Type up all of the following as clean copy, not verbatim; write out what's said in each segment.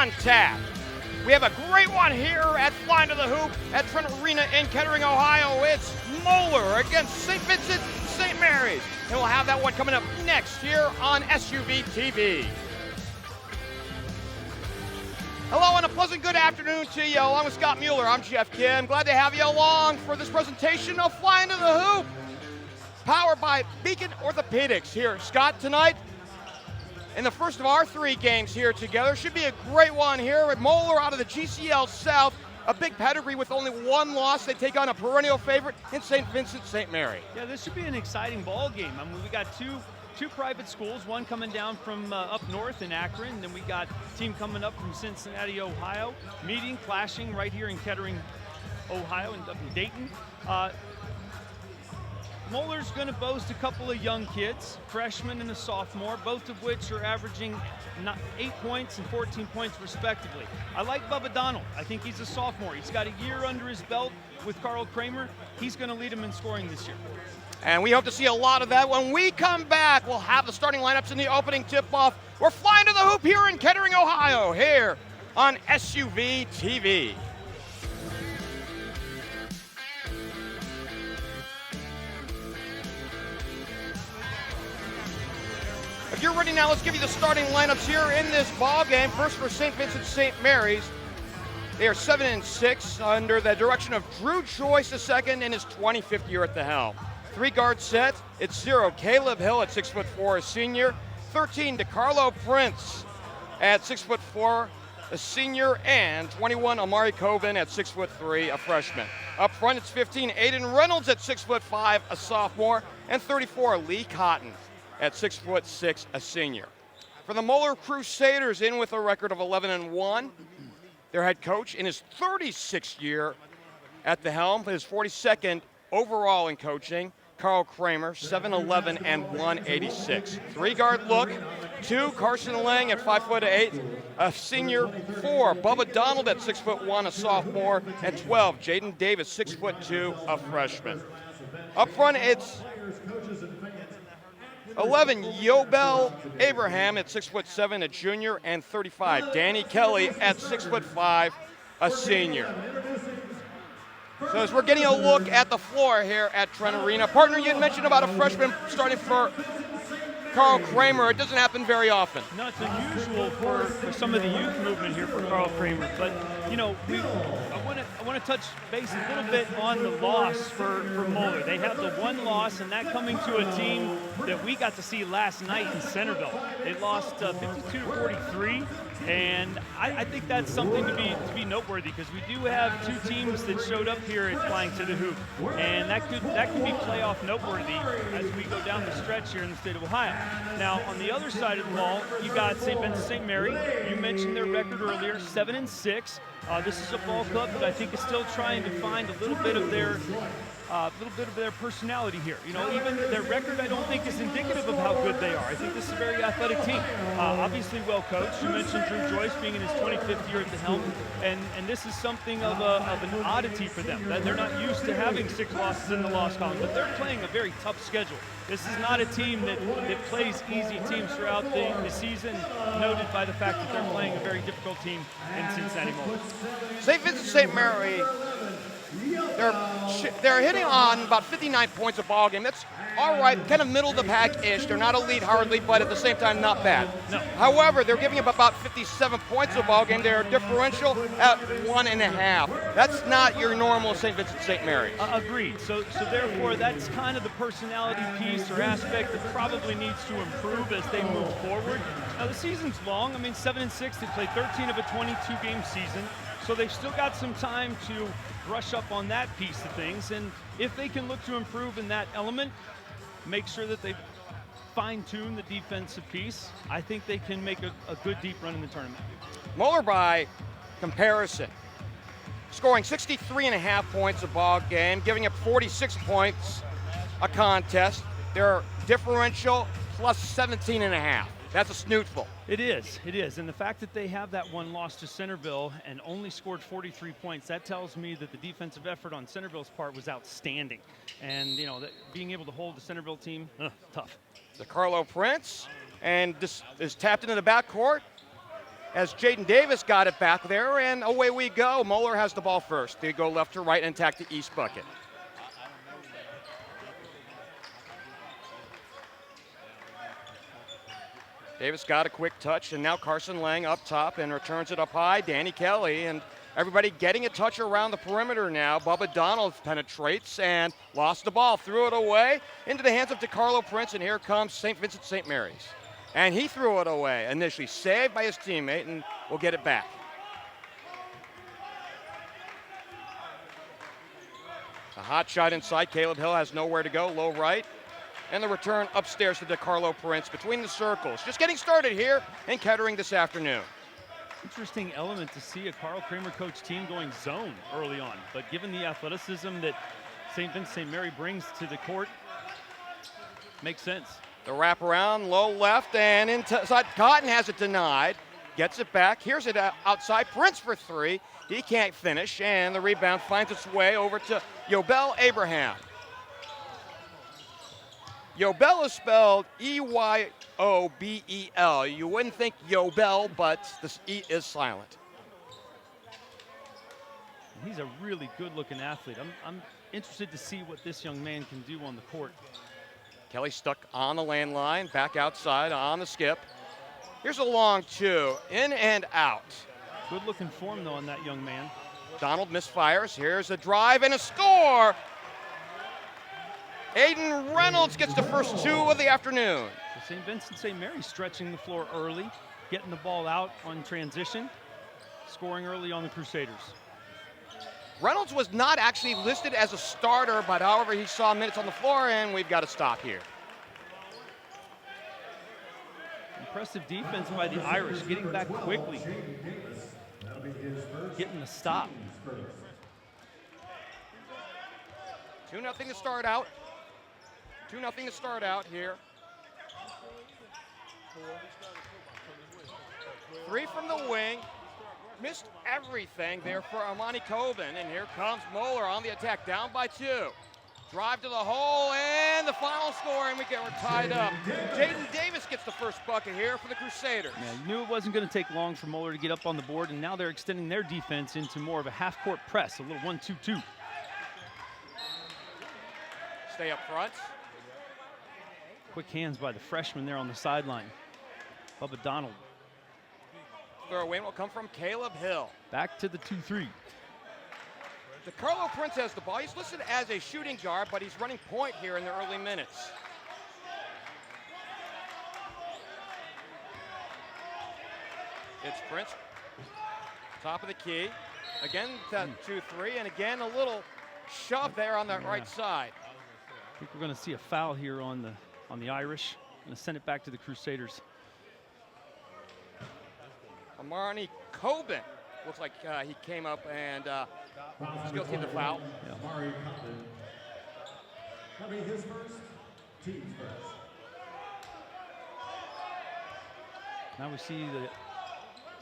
on tap. We have a great one here at Flying to the Hoop at Trent Arena in Kettering, Ohio. It's Moeller against St. Vincent-St. Mary's. And we'll have that one coming up next here on SUV TV. Hello and a pleasant good afternoon to you. Along with Scott Mueller, I'm Geoff Kim. Glad to have you along for this presentation of Flying to the Hoop. Powered by Beacon Orthopedics here. Scott, tonight, in the first of our three games here together, should be a great one here at Moeller out of the GCL South. A big pedigree with only one loss. They take on a perennial favorite in St. Vincent-St. Mary. Yeah, this should be an exciting ball game. I mean, we got two private schools, one coming down from up north in Akron, and then we got a team coming up from Cincinnati, Ohio, clashing right here in Kettering, Ohio, and up in Dayton. Moeller's going to boast a couple of young kids, freshman and a sophomore, both of which are averaging 8 points and 14 points respectively. I like Bubba Donald. I think he's a sophomore. He's got a year under his belt with Carl Kramer. He's going to lead him in scoring this year. And we hope to see a lot of that. When we come back, we'll have the starting lineups in the opening tip-off. We're flying to the hoop here in Kettering, Ohio, here on SUV TV. If you're ready now, let's give you the starting lineups here in this ball game. First for St. Vincent-St. Mary's. They are 7-6 under the direction of Drew Joyce II in his 25th year at the helm. 3-guard set, it's 0 Caleb Hill at 6'4", a senior. 13 DeCarlo Prince at 6'4", a senior, and 21 Amari Coven at 6'3", a freshman. Up front, it's 15 Aiden Reynolds at 6'5", a sophomore, and 34 Lee Cotton at 6'6", a senior. For the Moeller Crusaders, in with a record of 11-1. Their head coach in his 36th year at the helm, his 42nd overall in coaching, Carl Kramer, 7'11" and 186. 3-guard look, 2 Carson Lang at 5'8", a senior. 4 Bubba Donald at 6'1", a sophomore, and 12 Jaden Davis, 6'2", a freshman. Up front, it's 11 Yobel Abraham at 6'7", a junior, and 35 Danny Kelly at 6'5", a senior. So as we're getting a look at the floor here at Trent Arena, partner, you had mentioned about a freshman starting for Carl Kramer. It doesn't happen very often. No, it's unusual for some of the youth movement here for Carl Kramer. But, you know, I want to touch base a little bit on the loss for Moeller. They have the one loss, and that coming to a team that we got to see last night in Centerville. They lost 52-43. And I think that's something to be noteworthy, because we do have two teams that showed up here at Flying to the Hoop, and that could be playoff noteworthy as we go down the stretch here in the state of Ohio. Now, on the other side of the ball, you got St. Vincent-St. Mary. You mentioned their record earlier, 7-6. This is a ball club that I think is still trying to find a little bit of their personality here. You know, even their record, I don't think, is indicative of how good they are. I think this is a very athletic team. Obviously well coached. You mentioned Drew Joyce being in his 25th year at the helm, and this is something of an oddity for them. That they're not used to having 6 losses in the loss column, but they're playing a very tough schedule. This is not a team that plays easy teams throughout the season, noted by the fact that they're playing a very difficult team in Cincinnati. St. Vincent-St. Mary, they're hitting on about 59 points a ball game. That's all right, kind of middle of the pack-ish. They're not elite hardly, but at the same time, not bad. No. However, they're giving up about 57 points a ball game. They're differential at 1.5. That's not your normal St. Vincent-St. Mary. Agreed. So therefore, that's kind of the personality piece or aspect that probably needs to improve as they move forward. Now, the season's long. I mean, 7-6. They played 13 of a 22-game season. So they've still got some time to brush up on that piece of things. And if they can look to improve in that element, make sure that they fine-tune the defensive piece, I think they can make a good deep run in the tournament. Moeller, by comparison, scoring 63.5 points a ball game, giving up 46 points a contest. Their differential plus 17.5. That's a snootful. It is. And the fact that they have that one loss to Centerville and only scored 43 points, that tells me that the defensive effort on Centerville's part was outstanding. And, you know, being able to hold the Centerville team, tough. DeCarlo Prince, and this is tapped into the backcourt. as Jaden Davis got it back there, and away we go. Moeller has the ball first. They go left to right and attack the east bucket. Davis got a quick touch, and now Carson Lang up top and returns it up high. Danny Kelly, and everybody getting a touch around the perimeter now. Bubba Donald penetrates and lost the ball, threw it away into the hands of DeCarlo Prince, and here comes St. Vincent-St. Mary's. And he threw it away, initially saved by his teammate, and will get it back. A hot shot inside. Caleb Hill has nowhere to go, low right. And the return upstairs to DeCarlo Prince between the circles. Just getting started here in Kettering this afternoon. Interesting element to see a Carl Kramer coach team going zone early on. But given the athleticism that St. Vincent-St. Mary brings to the court, makes sense. The wraparound, low left, and inside. Cotton has it denied. Gets it back. Here's it outside. Prince for three. He can't finish, and the rebound finds its way over to Yobel Abraham. Yobel is spelled E-Y-O-B-E-L. You wouldn't think Yobel, but this E is silent. He's a really good-looking athlete. I'm interested to see what this young man can do on the court. Kelly stuck on the landline, back outside on the skip. Here's a long two, in and out. Good-looking form, though, on that young man. Donald misfires. Here's a drive and a score. Aiden Reynolds gets the first two of the afternoon. So St. Vincent-St. Mary stretching the floor early, getting the ball out on transition, scoring early on the Crusaders. Reynolds was not actually listed as a starter, but however, he saw minutes on the floor, and we've got to stop here. Impressive defense by the Irish, getting back quickly, getting the stop. 2-0 to start out. 2-0 to start out here. Three from the wing. Missed everything there for Armani Coben, and here comes Moeller on the attack, down by two. Drive to the hole, and the final score, and we're tied up. Jaden Davis gets the first bucket here for the Crusaders. Yeah, you knew it wasn't going to take long for Mueller to get up on the board, and now they're extending their defense into more of a half-court press, a little 1-2-2. Stay up front. Quick hands by the freshman there on the sideline. Bubba Donald. Throw in will come from Caleb Hill. Back to the 2-3. DeCarlo Prince has the ball. He's listed as a shooting guard, but he's running point here in the early minutes. It's Prince. Top of the key. Again, 2-3, and again a little shove there on that right side. I think we're going to see a foul here on the Irish. Going to send it back to the Crusaders. Armani Coben looks like he came up and was guilty of the foul. Yeah. That'll be his first, team's first. Now we see the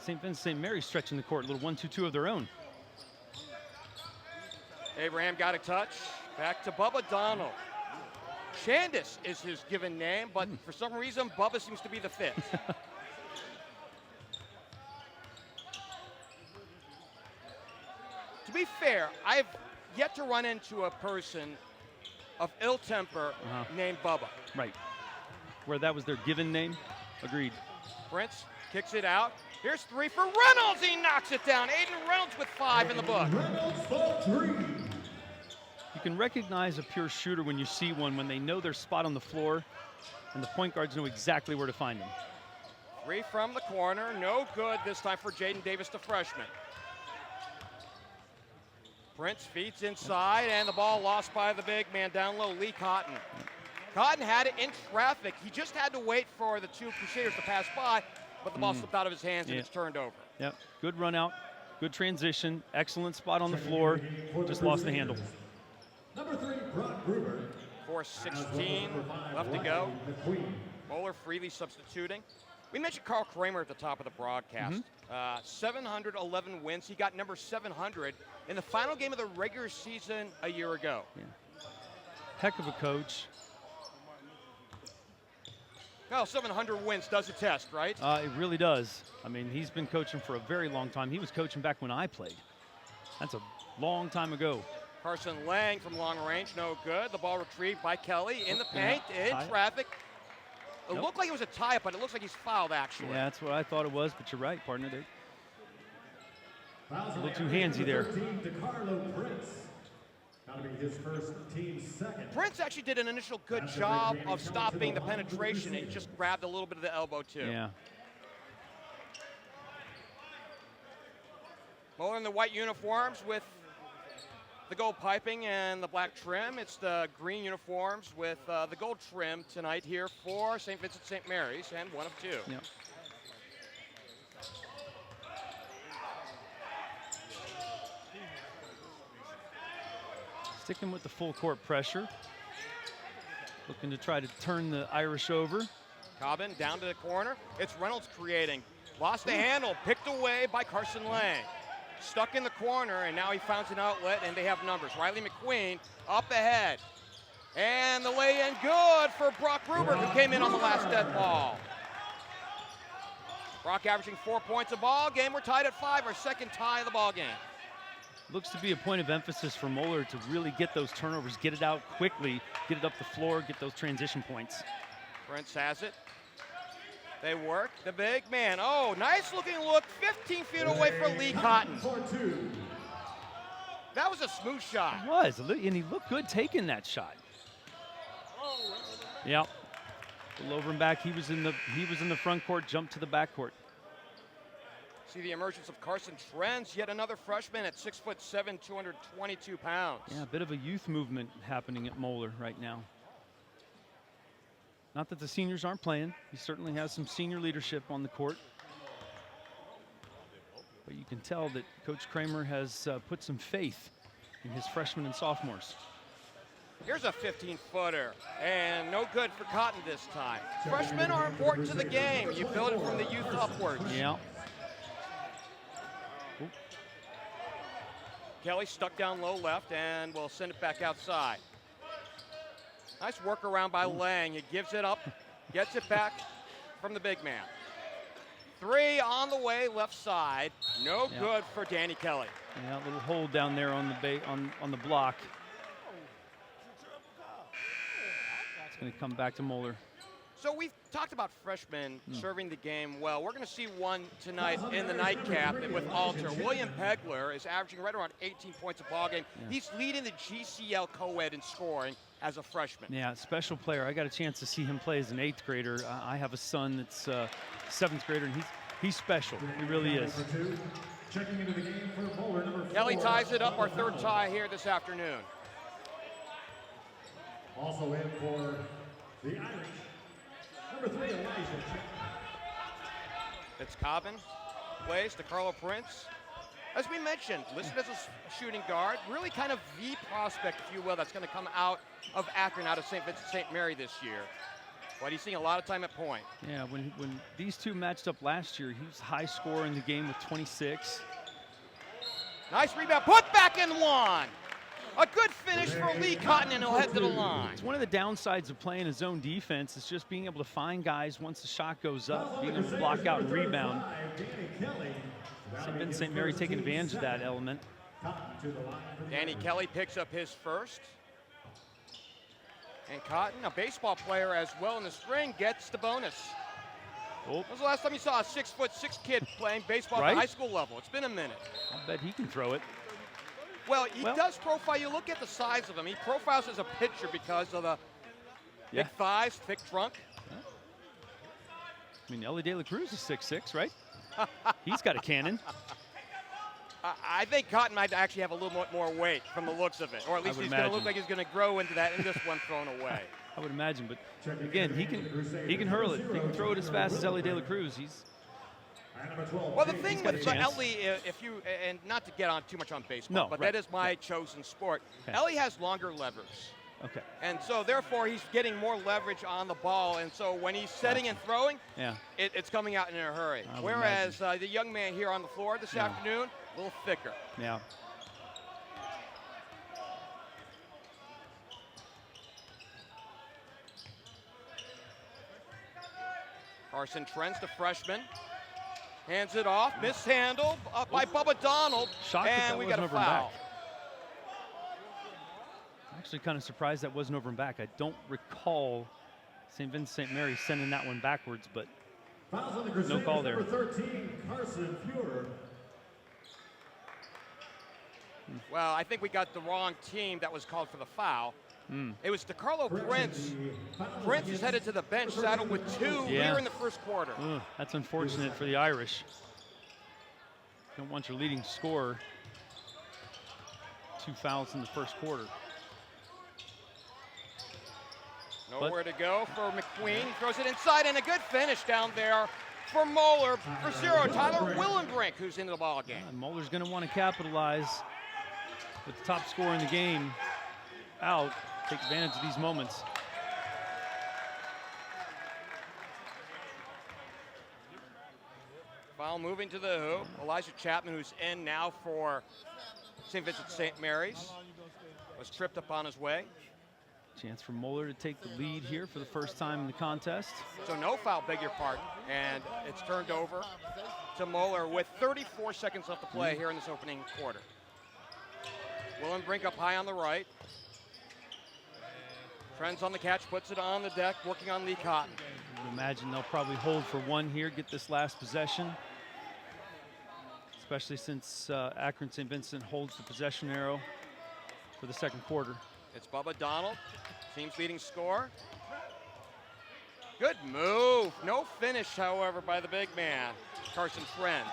St. Vincent-St. Mary stretching the court, a little 1-2-2 of their own. Abraham got a touch. Back to Bubba Donald. Chandis is his given name, but for some reason, Bubba seems to be the fifth. To be fair, I've yet to run into a person of ill temper named Bubba. Right. Where that was their given name. Agreed. Prince kicks it out. Here's three for Reynolds. He knocks it down. Aiden Reynolds with 5 in the book. Reynolds for three. You can recognize a pure shooter when you see one, when they know their spot on the floor, and the point guards know exactly where to find them. 3 from the corner. No good this time for Jaden Davis, the freshman. Prince feeds inside, and the ball lost by the big man down low, Lee Cotton. Cotton had it in traffic. He just had to wait for the two Crusaders to pass by, but the ball slipped out of his hands and it's turned over. Yep, good run out, good transition, excellent spot on the floor, just lost the handle. Number 3, Brock Gruber. 4:16 left to go. Moeller freely substituting. We mentioned Carl Kramer at the top of the broadcast. 711 wins. He got number 700 in the final game of the regular season a year ago. Yeah. Heck of a coach. Well, 700 wins does attest, right? It really does. I mean, he's been coaching for a very long time. He was coaching back when I played. That's a long time ago. Carson Lang from long range, no good. The ball retrieved by Kelly in the paint, in traffic. It looked like it was a tie-up, but it looks like he's fouled, actually. Yeah, that's what I thought it was, but you're right, partner. A little too handsy there. His first, team second. Prince actually did an initial good job of stopping the penetration, and he just grabbed a little bit of the elbow, too. Yeah. Mueller in the white uniforms with the gold piping and the black trim. It's the green uniforms with the gold trim tonight here for St. Vincent-St. Mary's, and one of two. Yep. Sticking with the full court pressure. Looking to try to turn the Irish over. Cobbin down to the corner. It's Reynolds creating. Lost the handle, picked away by Carson Lang. Stuck in the corner, and now he finds an outlet, and they have numbers. Riley McQueen up ahead. And the lay-in good for Brock Gruber, who came in on the last dead ball. Brock averaging 4 points a ball game. We're tied at 5, our second tie of the ball game. Looks to be a point of emphasis for Mueller to really get those turnovers, get it out quickly, get it up the floor, get those transition points. Prince has it. They work. The big man. Oh, nice looking look. 15 feet away for Lee Cotton. That was a smooth shot. It was, and he looked good taking that shot. Yep. A little over and back. He was in the front court, jumped to the back court. See the emergence of Carson Trentz, yet another freshman at 6'7", 222 pounds. Yeah, a bit of a youth movement happening at Mueller right now. Not that the seniors aren't playing. He certainly has some senior leadership on the court. But you can tell that Coach Kramer has put some faith in his freshmen and sophomores. Here's a 15-footer, and no good for Cotton this time. Freshmen are important to the game. You build it from the youth upwards. Yeah. Kelly stuck down low left, and will send it back outside. Nice work around by Lang. He gives it up, gets it back from the big man. 3 on the way, left side. No good for Danny Kelly. Yeah, a little hold down there on the on the block. It's going to come back to Mueller. So we've talked about freshmen serving the game well. We're going to see one tonight in the nightcap with Alter. William Pegler is averaging right around 18 points a ball game. Yeah. He's leading the GCL co-ed in scoring as a freshman. Yeah, special player. I got a chance to see him play as an 8th grader. I have a son that's 7th grader, and he's special. He really is. Checking into the game for Mueller, number 4. Kelly ties it up, our third tie here this afternoon. Also in for the Irish, number 3, Elijah. It's Cobbin, plays to Carlo Prince. As we mentioned, listed as a shooting guard, really kind of the prospect, if you will, that's going to come out of Akron, out of St. Vincent-St. Mary this year. But he's seeing a lot of time at point. Yeah, when these two matched up last year, he was high scorer in the game with 26. Nice rebound, put back in one. A good finish for Lee Cotton, and he'll head to the line. It's one of the downsides of playing a zone defense is just being able to find guys once the shot goes up, being able to block out and rebound. St. Vincent-St. Mary taking advantage of that element. Danny Kelly picks up his first. And Cotton, a baseball player as well in the spring, gets the bonus. Oh. When was the last time you saw a 6'6" kid playing baseball at the high school level? It's been a minute. I bet he can throw it. Well, he does profile. You look at the size of him. He profiles as a pitcher because of the big thighs, thick trunk. Yeah. I mean, Ellie De La Cruz is 6'6", right? He's got a cannon. I think Cotton might actually have a little more weight from the looks of it, or at least he's going to look like he's going to grow into that, and this one thrown away. I would imagine, but again, he can hurl it. He can throw it as fast as Ellie De La Cruz. Well, the thing with Ellie, and not to get on too much on baseball, but that is my chosen sport. Okay. Ellie has longer levers. Okay. And so, therefore, he's getting more leverage on the ball. And so, when he's setting and throwing, it's coming out in a hurry. Whereas the young man here on the floor this afternoon, a little thicker. Yeah. Carson Trent's the freshman. Hands it off, mishandled by Bubba Donald, Shocked and that we wasn't got a over and foul. back. Actually kind of surprised that wasn't over and back. I don't recall St. Vincent-St. Mary sending that one backwards, but Fouls on the Crusaders, no call there. number 13, Carson Fuhrer. Well, I think we got the wrong team that was called for the foul. It was DeCarlo Prince. Prince is headed to the bench, saddled with 2 here in the first quarter. That's unfortunate for the Irish. Don't want your leading scorer. 2 fouls in the first quarter. Nowhere to go for McQueen. He throws it inside, and a good finish down there for Moeller. For 0, Tyler Willenbrink, who's into the ball game. Moeller's going to want to capitalize with the top scorer in the game out. Take advantage of these moments. Foul moving to the hoop. Elijah Chapman, who's in now for St. Vincent-St. Mary's, was tripped up on his way. Chance for Moeller to take the lead here for the first time in the contest. So no foul, beg your pardon. And it's turned over to Moeller with 34 seconds left to play here in this opening quarter. Willenbrink up high on the right. Trent's on the catch, puts it on the deck, working on Lee Cotton. I would imagine they'll probably hold for 1 here, get this last possession. Especially since Akron St. Vincent holds the possession arrow for the second quarter. It's Bubba Donald, team's leading scorer. Good move. No finish, however, by the big man, Carson Trent.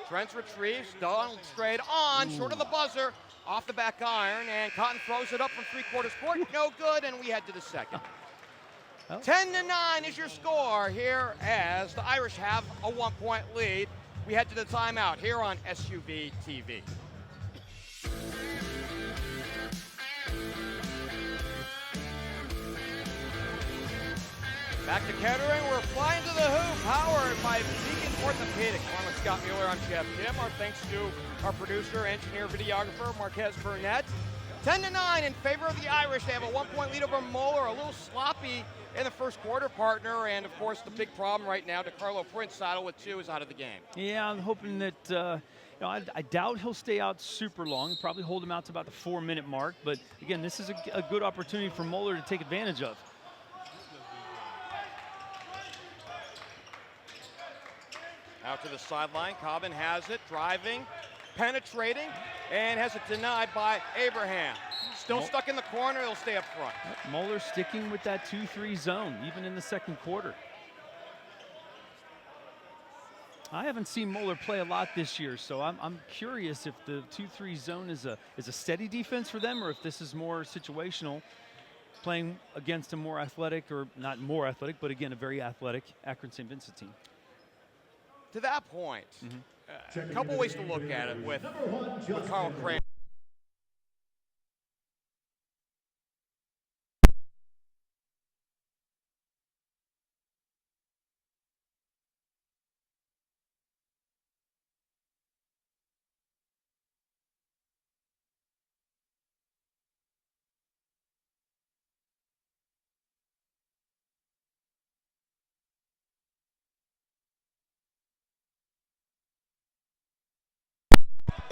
Trent retrieves, Donald straight on, short of the buzzer, off the back iron, and Cotton throws it up from 3/4 court. No good, and we head to the second. 10-9 is your score here as the Irish have a 1-point lead. We head to the timeout here on SUV TV. Back to Kettering, we're flying to the hoop, powered by Beacon Orthopedics. Along with Scott Mueller, I'm Geoff Kim. Our thanks to our producer, engineer, videographer, Marquez Burnett. 10-9 in favor of the Irish. They have a 1-point lead over Moeller, a little sloppy in the first quarter, partner. And of course, the big problem right now, DeCarlo Prince, saddle with 2, is out of the game. Yeah, I'm hoping that, I doubt he'll stay out super long. Probably hold him out to about the 4-minute mark. But again, this is a good opportunity for Moeller to take advantage of. Out to the sideline, Cobbin has it, driving, penetrating, and has it denied by Abraham. Still stuck in the corner, he'll stay up front. Moeller sticking with that 2-3 zone, even in the second quarter. I haven't seen Moeller play a lot this year, so I'm curious if the 2-3 zone is a steady defense for them, or if this is more situational, playing against a more athletic, or not more athletic, but again, a very athletic Akron St. Vincent team. To that point, a couple ways to look at it with Carl Kramer.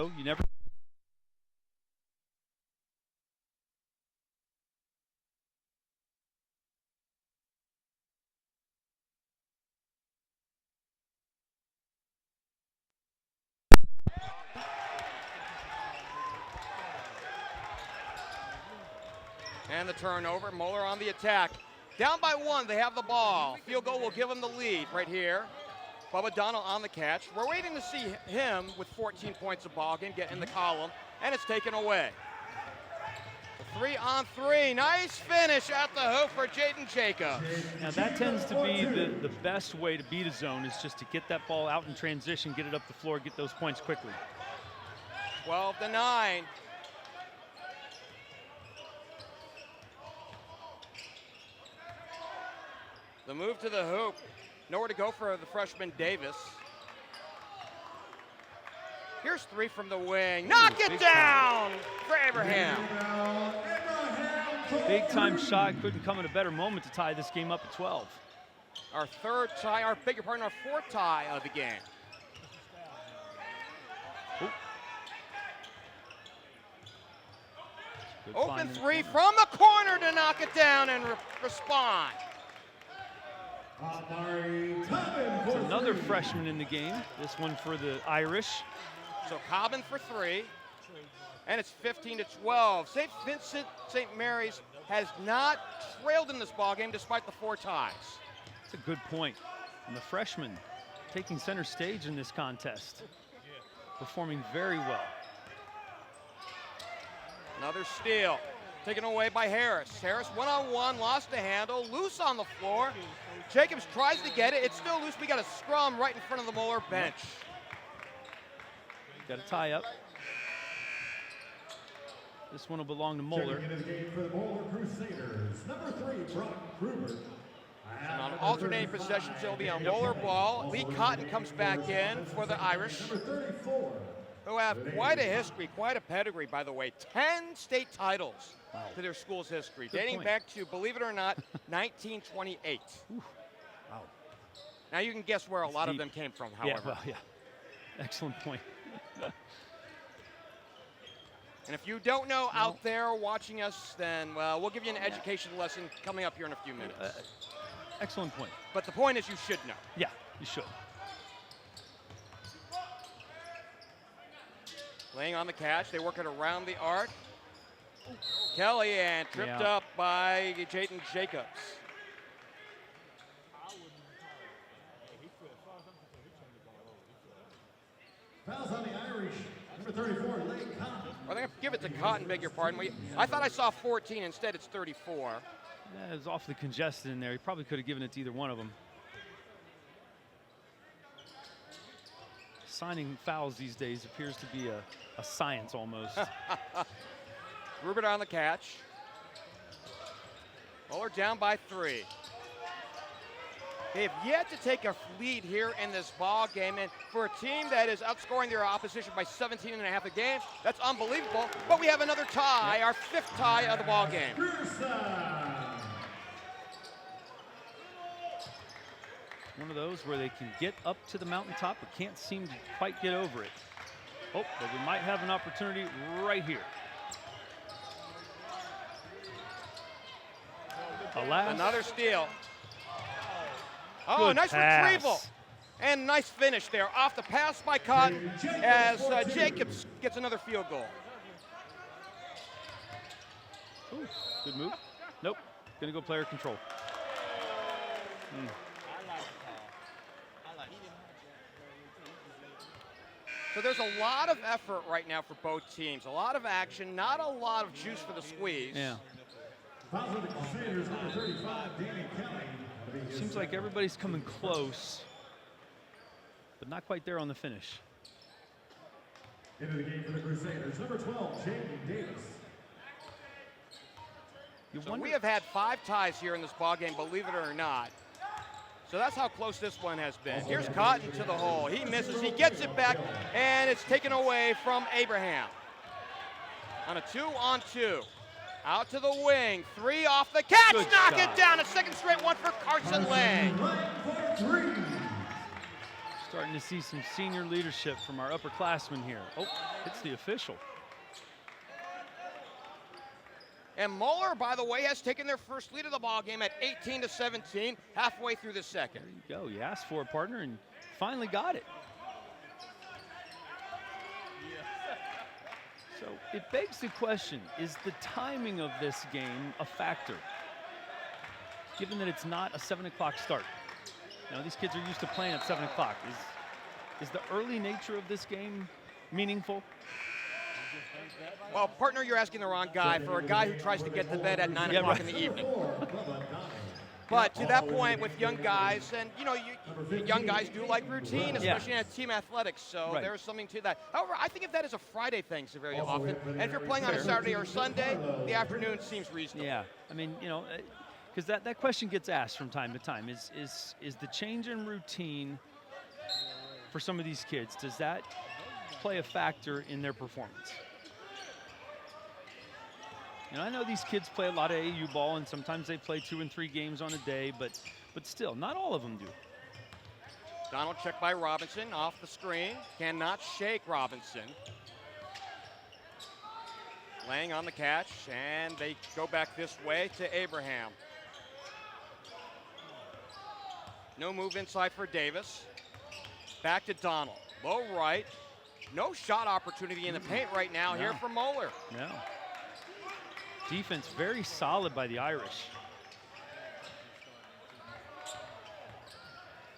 Oh, you never. And the turnover, Moeller on the attack. Down by 1, they have the ball. Field goal will give them the lead right here. Bubba Donald on the catch. We're waiting to see him with 14 points of ball game get in the column, and it's taken away. 3-on-3, nice finish at the hoop for Jaden Jacobs. Now that tends to be the best way to beat a zone, is just to get that ball out in transition, get it up the floor, get those points quickly. 12-9. The move to the hoop. Nowhere to go for the freshman Davis. Here's 3 from the wing. Knock it down for Abraham. Big time shot, couldn't come at a better moment to tie this game up at 12. Our fourth tie of the game. Open three from the corner to knock it down and respond. It's another freshman in the game. This one for the Irish. So Cobbin for three, and it's 15-12. St. Vincent-St. Mary's has not trailed in this ballgame despite the 4 ties. That's a good point. And the freshman taking center stage in this contest, performing very well. Another steal, taken away by Harris. Harris one-on-one, lost the handle, loose on the floor. Jacobs tries to get it. It's still loose. We got a scrum right in front of the Moeller bench. Got a tie up. This one will belong to Moeller. Checking into the game for the Moeller Crusaders, number 3, Brock Gruber. And on alternating possessions, it'll be on Moeller ball. Lee Cotton comes back in for the Irish, Number 34. who have quite a history, quite a pedigree, by the way. 10 state titles to their school's history, dating point. back to, believe it or not, 1928. Wow. Now you can guess where a lot of deep. them came from, however. Yeah, well, yeah. Excellent point. And if you don't know out there watching us, then, well, we'll give you an education lesson coming up here in a few minutes. Excellent point. But the point is you should know. Yeah, you should. Laying on the catch, they work it around the arc. Kelly, and tripped up by Jaden Jacobs. Fouls on the Irish, number 34, Lane Cotton. I think I give it to Cotton, beg your pardon. I thought I saw 14, instead it's 34. Yeah, it was awfully congested in there. He probably could have given it to either one of them. Signing fouls these days appears to be a science almost. Rubert on the catch. Moeller down by 3. They've yet to take a lead here in this ball game, and for a team that is outscoring their opposition by 17 and a half a game, that's unbelievable. But we have another tie, our 5th tie of the ball game. One of those where they can get up to the mountaintop but can't seem to quite get over it. Oh, but we might have an opportunity right here. Alas. Another steal. Oh, Good nice pass. retrieval. And nice finish there off the pass by Cotton as Jacobs gets another field goal. Ooh, good move. Nope, gonna go player control. So there's a lot of effort right now for both teams. A lot of action, not a lot of juice for the squeeze. Yeah. Fouls on the Crusaders, number 35, Danny Kelly. Seems like everybody's coming close, but not quite there on the finish. Into the game for the Crusaders, number 12, Jaden Davis. So we have had 5 ties here in this ball game, believe it or not. So that's how close this one has been. Here's Cotton to the hole. He misses, he gets it back, and it's taken away from Abraham. On a 2-on-2. Out to the wing, 3 off the catch, Good knock shot. it down. A second straight one for Carson Lang. Starting to see some senior leadership from our upperclassmen here. Oh, it's the official. And Mueller, by the way, has taken their first lead of the ball game at 18-17, halfway through the second. There you go. You asked for a partner and finally got it. So it begs the question, is the timing of this game a factor? Given that it's not a 7 o'clock start. Now, these kids are used to playing at 7 o'clock. Is the early nature of this game meaningful? Well, partner, you're asking the wrong guy for a guy who tries to get to bed at 9 o'clock in the evening. But to that point, with young guys, and you know, young guys do like routine, especially in team athletics, so there's something to that. However, I think if that is a Friday thing so very often, and if you're playing on a Saturday or Sunday, the afternoon seems reasonable. Yeah, I mean, you know, because that question gets asked from time to time. Is the change in routine for some of these kids, does that play a factor in their performance? You know, I know these kids play a lot of AAU ball, and sometimes they play 2 and 3 games on a day, but but still, not all of them do. Donald checked by Robinson off the screen. Cannot shake Robinson. Laying on the catch, and they go back this way to Abraham. No move inside for Davis. Back to Donald. Low right. No shot opportunity in the paint right now here for Moeller. No. Defense very solid by the Irish.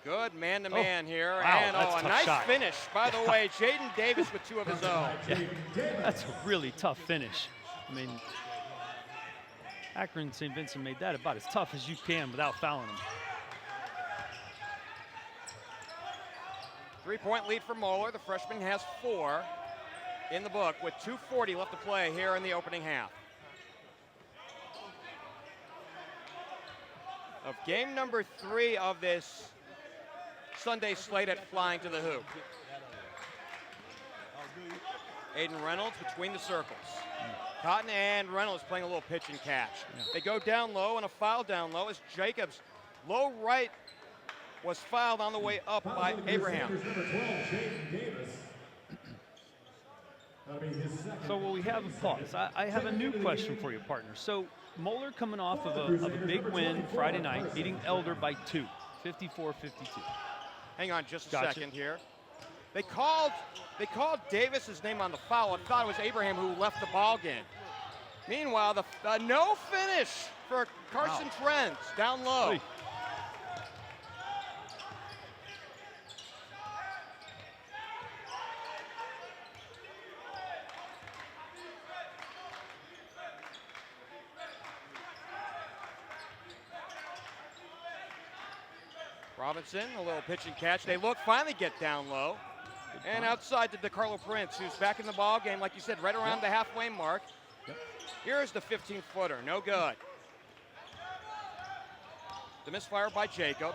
Good man-to-man here. Wow, and that's a a tough nice shot. finish, by the way. Jaden Davis with 2 of his own. Yeah, that's a really tough finish. I mean, Akron St. Vincent made that about as tough as you can without fouling them. 3-point lead for Moeller. The freshman has 4 in the book with 2:40 left to play here in the opening half. Of game number 3 of this Sunday slate at Flying to the Hoop. Aiden Reynolds between the circles. Cotton and Reynolds playing a little pitch and catch. Yeah. They go down low, and a foul down low as Jacobs, low right, was fouled on the way up by Abraham. So will we have a pause? I have a new question for you, partner. So Moeller coming off of a big win Friday night, beating Elder by 2, 54-52. Hang on just a second here. They called Davis's name on the foul. I thought it was Abraham who left the ball game. Meanwhile, the no finish for Carson Trent down low. Oy. Robinson, a little pitch and catch. They finally get down low. And outside to DeCarlo Prince, who's back in the ball game, like you said, right around the halfway mark. Here's the 15-footer, no good. The misfire by Jacobs.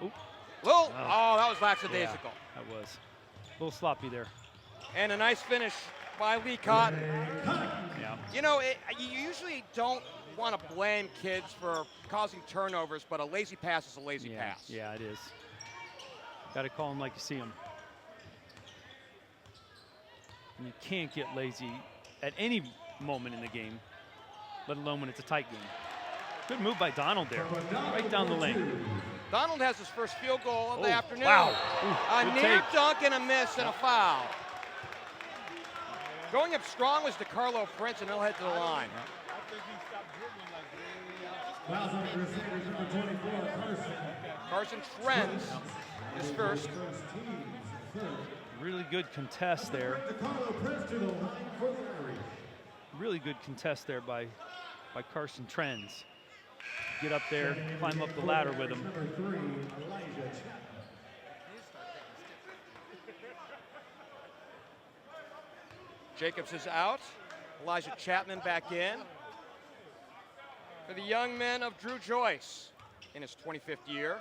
Oop. That was lackadaisical. Yeah, that was a little sloppy there. And a nice finish by Lee Cotton. Yeah. You know, you usually don't want to blame kids for causing turnovers, but a lazy pass is a lazy pass. Yeah, it is. Got to call them like you see them. And you can't get lazy at any moment in the game, let alone when it's a tight game. Good move by Donald there, right down the lane. Donald has his first field goal of the afternoon. Wow. A Good near take. dunk and a miss and a foul. Going up strong was DeCarlo Prince, and he'll head to the line. Carson Trent is first. Really good contest there. Really good contest there by Carson Trends. Get up there, climb up the ladder with him. Jacobs is out. Elijah Chapman back in. For the young men of Drew Joyce in his 25th year.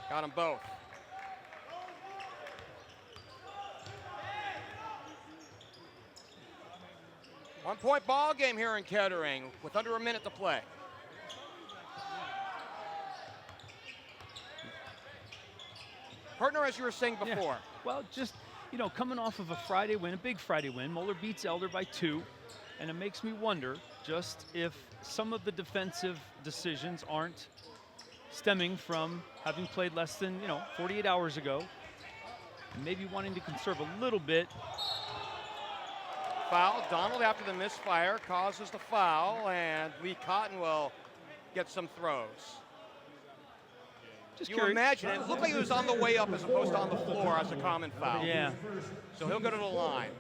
Got them both. One-point ball game here in Kettering with under a minute to play. Partner, as you were saying before. Yeah. Well, just, you know, coming off of a Friday win, a big Friday win, Moeller beats Elder by 2, and it makes me wonder just if some of the defensive decisions aren't stemming from having played less than, 48 hours ago, and maybe wanting to conserve a little bit. Foul. Donald, after the misfire, causes the foul, and Lee Cotton will get some throws. Just You curious. imagine it looked like he was on the way up as opposed to on the floor as a common foul. Yeah. So he'll go to the line.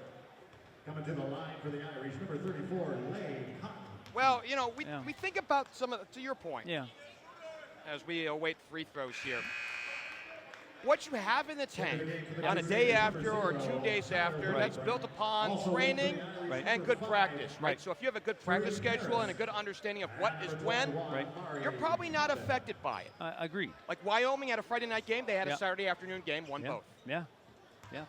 Coming to the line for the Irish, number 34, Lane Cotton. Well, Yeah. we think about to your point, Yeah. as we await free throws here. What you have in the tank on a day after or 2 days after, Right. that's built upon training Right. and good practice, right? Right. So if you have a good practice schedule and a good understanding of what is when, Right. you're probably not affected by it. I agree. Like Wyoming had a Friday night game, they had Yeah. a Saturday afternoon game, won Yeah. both. Yeah. Yeah.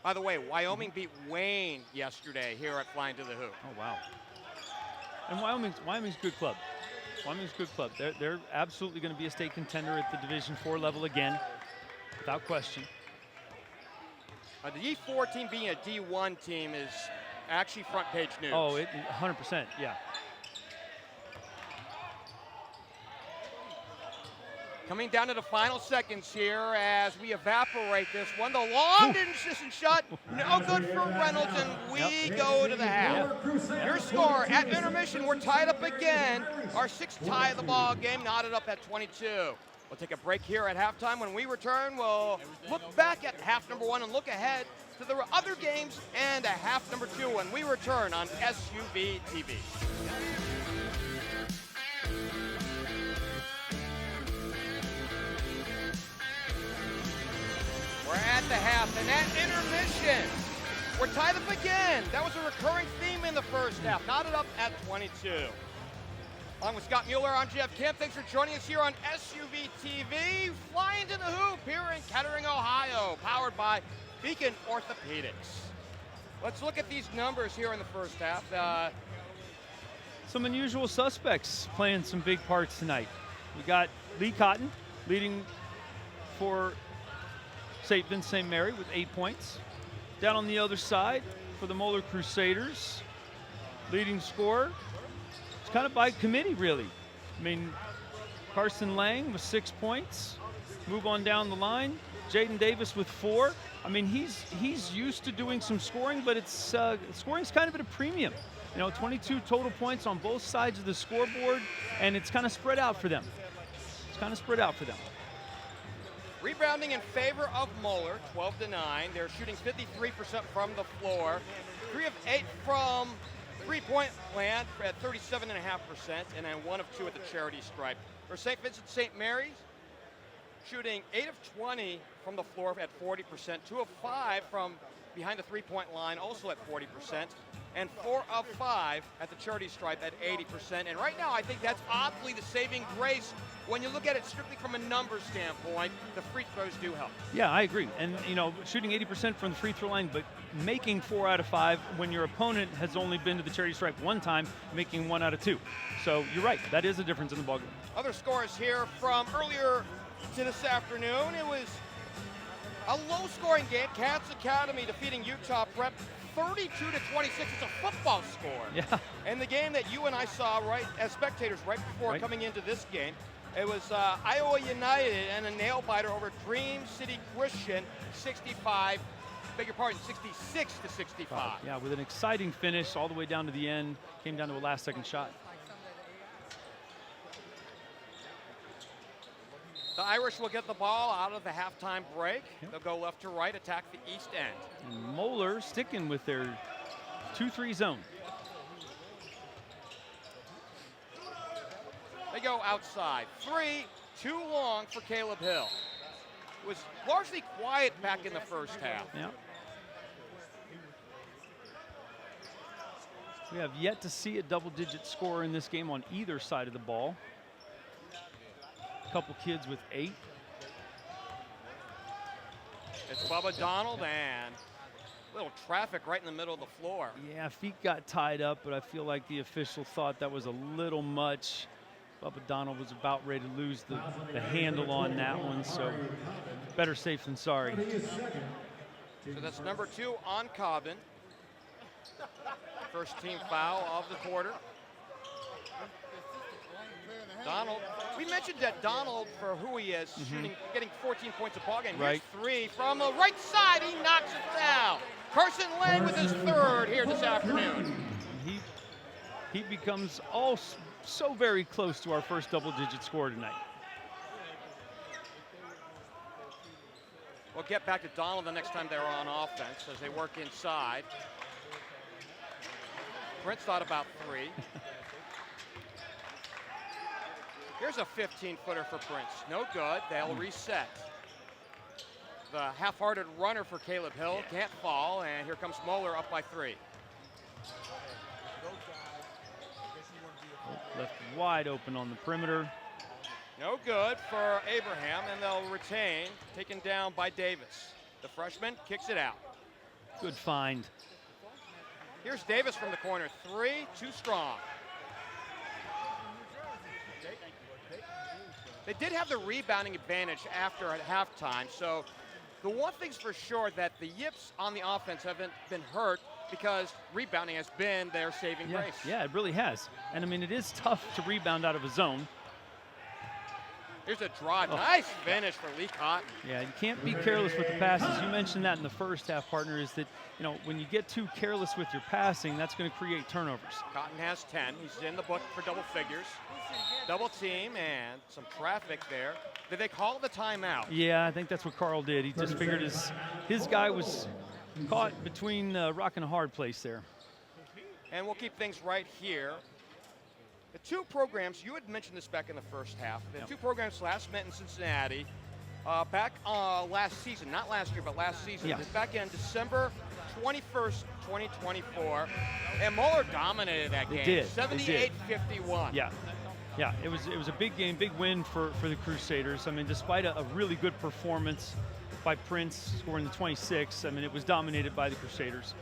By the way, Wyoming beat Wayne yesterday here at Flying to the Hoop. Oh, wow. And Wyoming's a good club. Wyoming's a good club. They're absolutely going to be a state contender at the Division IV level again, without question. The D4 team being a D1 team is actually front page news. Oh, 100%, yeah. Coming down to the final seconds here as we evaporate this one. The long distance shot, no good for Reynolds, and we go to the half. Your score at intermission, we're tied up again. Our sixth tie of the ball game, knotted up at 22. We'll take a break here at halftime. When we return, we'll look back at half number one and look ahead to the other games and a half number two when we return on SUV TV. We're at the half, and at intermission, we're tied up again. That was a recurring theme in the first half, knotted up at 22. Along with Scott Mueller, I'm Geoff Kim. Thanks for joining us here on SUV TV. Flying to the Hoop here in Kettering, Ohio, powered by Beacon Orthopedics. Let's look at these numbers here in the first half. Some unusual suspects playing some big parts tonight. We got Lee Cotton leading for St. Vincent-St. Mary with 8 points. Down on the other side for the Moeller Crusaders, leading scorer. It's kind of by committee, really. I mean, Carson Lang with 6 points. Move on down the line. Jaden Davis with 4. I mean, he's used to doing some scoring, but it's scoring's kind of at a premium. You know, 22 total points on both sides of the scoreboard, and it's kind of spread out for them. Rebounding in favor of Mueller, 12-9. They're shooting 53% from the floor. 3 of 8 from three-point land at 37.5%, and then 1 of 2 at the charity stripe. For St. Vincent-St. Mary's, shooting 8 of 20 from the floor at 40%, 2 of 5 from behind the three-point line, also at 40%, and 4 of 5 at the charity stripe at 80%. And right now, I think that's oddly the saving grace when you look at it strictly from a numbers standpoint. The free throws do help. Yeah, I agree. And, you know, shooting 80% from the free throw line, but making 4 out of 5 when your opponent has only been to the charity stripe one time, making 1 out of 2. So you're right. That is a difference in the ballgame. Other scores here from earlier to this afternoon. It was a low-scoring game. Cats Academy defeating Utah Prep 32-26. It's a football score. Yeah. And the game that you and I saw right as spectators right before coming into this game, it was Iowa United and a nail-biter over Dream City Christian, 66-65. Yeah, with an exciting finish all the way down to the end. Came down to a last-second shot. The Irish will get the ball out of the halftime break. Yep. They'll go left to right, attack the east end. And Moeller sticking with their 2-3 zone. They go outside. 3, too long for Caleb Hill. It was largely quiet back in the first half. Yeah. We have yet to see a double-digit score in this game on either side of the ball. A couple kids with 8. It's Bubba Donald and a little traffic right in the middle of the floor. Yeah, feet got tied up, but I feel like the official thought that was a little much. Bubba Donald was about ready to lose the handle on that one, so better safe than sorry. So that's number 2 on Cobbin. First team foul of the quarter. Donald, we mentioned that Donald, for who he is, shooting, getting 14 points a ball game. Right. Here's 3 from the right side. He knocks it down. Carson Lang with his 3rd here this afternoon. He becomes so very close to our first double-digit score tonight. We'll get back to Donald the next time they're on offense as they work inside. Prince thought about 3. Here's a 15-footer for Prince. No good. They'll reset. The half-hearted runner for Caleb Hill can't fall, and here comes Moeller up by 3. Left wide open on the perimeter. No good for Abraham, and they'll retain, taken down by Davis. The freshman kicks it out. Good find. Here's Davis from the corner. 3, too strong. They did have the rebounding advantage after at halftime, so the one thing's for sure that the Yips on the offense haven't been hurt because rebounding has been their saving grace. Yeah, it really has. And I mean, it is tough to rebound out of a zone. Here's a draw. Nice finish for Lee Cotton. Yeah, you can't be careless with the passes. You mentioned that in the first half, partner, is that, you know, when you get too careless with your passing, that's going to create turnovers. Cotton has 10. He's in the book for double figures. Double team and some traffic there. Did they call the timeout? Yeah, I think that's what Carl did. He just figured his guy was caught between rock and a hard place there. And we'll keep things right here. The two programs, you had mentioned this back in the first half, the two programs last met in Cincinnati back last season, not last year, but last season, back in December 21st, 2024, and Mueller dominated that game, 78-51. Yeah, it was a big game, big win for the Crusaders. I mean, despite a really good performance by Prince scoring the 26, I mean, it was dominated by the Crusaders.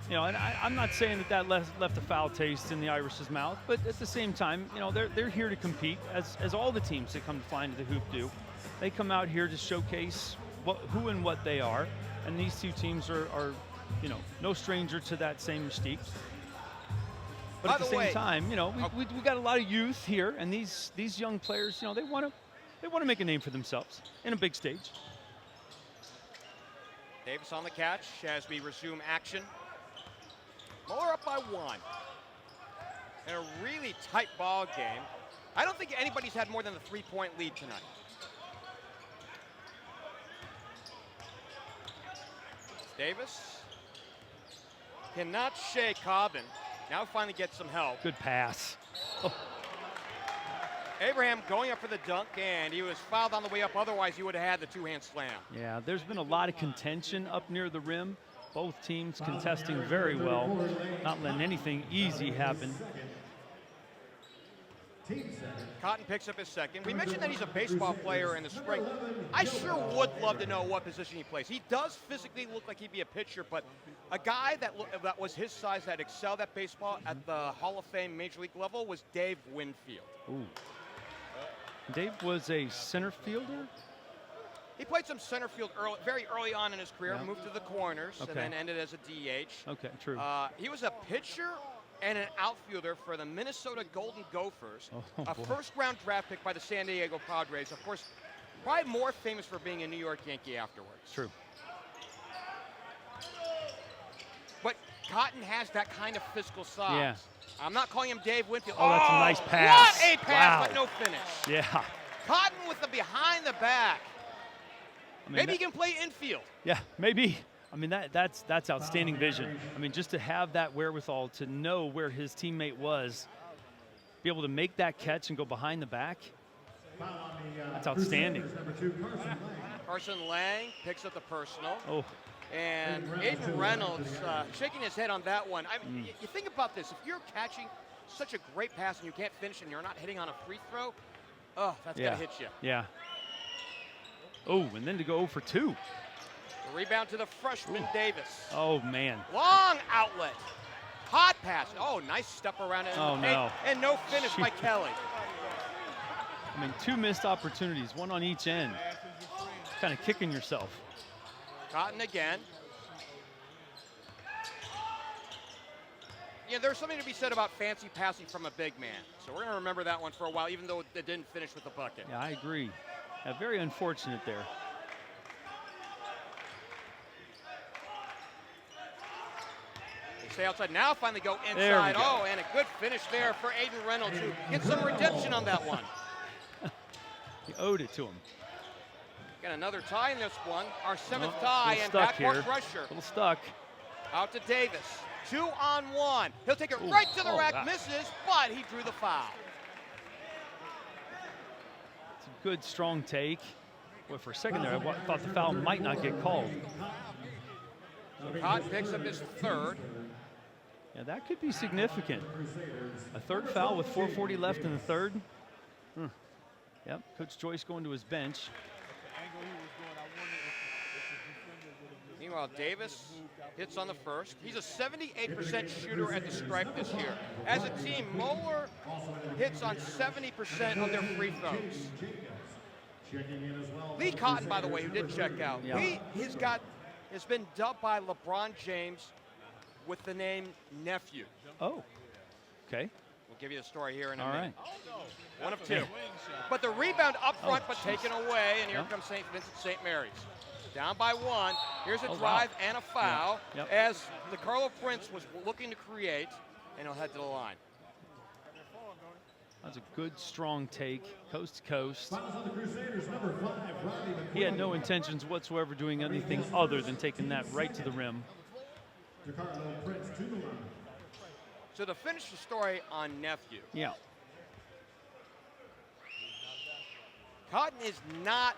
You know, and I'm not saying that left a foul taste in the Irish's mouth, but at the same time, you know, they're here to compete, as all the teams that come to fly into the hoop do. They come out here to showcase who and what they are, and these two teams are you know, no stranger to that same mystique. But at the same time, you know, we got a lot of youth here, and these young players, you know, they want to make a name for themselves in a big stage. Davis on the catch as we resume action. Mueller up by 1. In a really tight ball game. I don't think anybody's had more than a 3-point lead tonight. Davis cannot shake Cobbin. Now finally gets some help. Good pass. Oh. Abraham going up for the dunk, and he was fouled on the way up. Otherwise, he would have had the two-hand slam. Yeah, there's been a lot of contention up near the rim. Both teams contesting very well, not letting anything easy happen. Cotton picks up his second. We mentioned that he's a baseball player in the spring. I sure would love to know what position he plays. He does physically look like he'd be a pitcher, but a guy that was his size that excelled at baseball at the Hall of Fame Major League level was Dave Winfield. Ooh. Dave was a center fielder? He played some center field very early on in his career, moved to the corners, and then ended as a DH. Okay, true. He was a pitcher and an outfielder for the Minnesota Golden Gophers, a first-round draft pick by the San Diego Padres. Of course, probably more famous for being a New York Yankee afterwards. True. But Cotton has that kind of physical size. Yeah. I'm not calling him Dave Winfield. Oh, that's a nice pass. What a pass, but no finish. Yeah. Cotton with the behind the back. I mean, maybe he can play infield. Yeah, maybe. I mean, that's outstanding vision. I mean, just to have that wherewithal to know where his teammate was, be able to make that catch and go behind the back, that's outstanding. Carson Lang picks up the personal. Oh. And Aiden Reynolds shaking his head on that one. I mean, you think about this. If you're catching such a great pass and you can't finish and you're not hitting on a free throw, that's going to hit you. Yeah. Oh, and then to go for 2. The rebound to the freshman, Davis. Oh, man. Long outlet. Hot pass. Oh, nice step around it. Oh, no. And no finish by Kelly. I mean, 2 missed opportunities, 1 on each end. Kind of kicking yourself. Cotton again. Yeah, there's something to be said about fancy passing from a big man. So we're going to remember that one for a while, even though it didn't finish with the bucket. Yeah, I agree. Very unfortunate there. They stay outside. Now finally go inside. Oh, and a good finish there for Aiden Reynolds, who gets some redemption on that one. He owed it to him. Got another tie in this one. Our 7th tie and backcourt pressure. A little stuck. Out to Davis. 2-on-1. He'll take it right to the rack, misses, but he drew the foul. It's a good, strong take. Well, for a second there, I thought the foul might not get called. So Cotton picks up his 3rd. Yeah, that could be significant. A 3rd foul with 4:40 left in the 3rd. Yep, Coach Joyce going to his bench. Meanwhile, Davis hits on the first. He's a 78% shooter at the stripe this year. As a team, Moeller hits on 70% of their free throws. Lee Cotton, by the way, who did check out, he has been dubbed by LeBron James with the name Nephew. Oh, okay. We'll give you the story here in a All minute. right. One of two. But the rebound up front, but taken away, and here comes St. Vincent-St. Mary's. Down by one. Here's a drive and a foul as the Carlo Prince was looking to create, and he'll head to the line. That's a good, strong take, coast to coast. He had no intentions whatsoever doing anything other than taking that right to the rim. So to finish the story on Nephew. Yeah. Cotton is not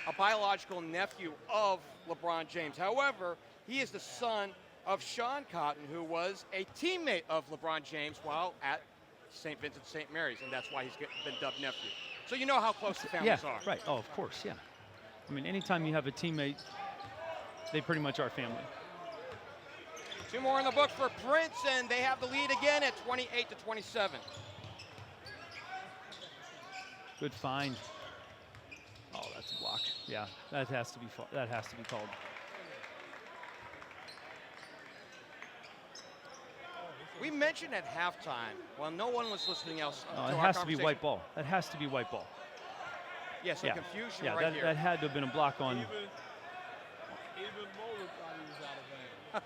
a biological nephew of LeBron James. However, he is the son of Sean Cotton, who was a teammate of LeBron James while at St. Vincent-St. Mary's, and that's why he's been dubbed nephew. So you know how close the families are. Right. Oh, of course, yeah. I mean, anytime you have a teammate, they pretty much are family. Two more in the book for Prince, and they have the lead again at 28-27. Good find. Oh, that's a block. Yeah, that has to be called. We mentioned at halftime, well, no one was listening else. It has to be white ball. That has to be white ball. Yeah, so confusion yeah, right here. that had to have been a block on. Even Moeller thought he was out of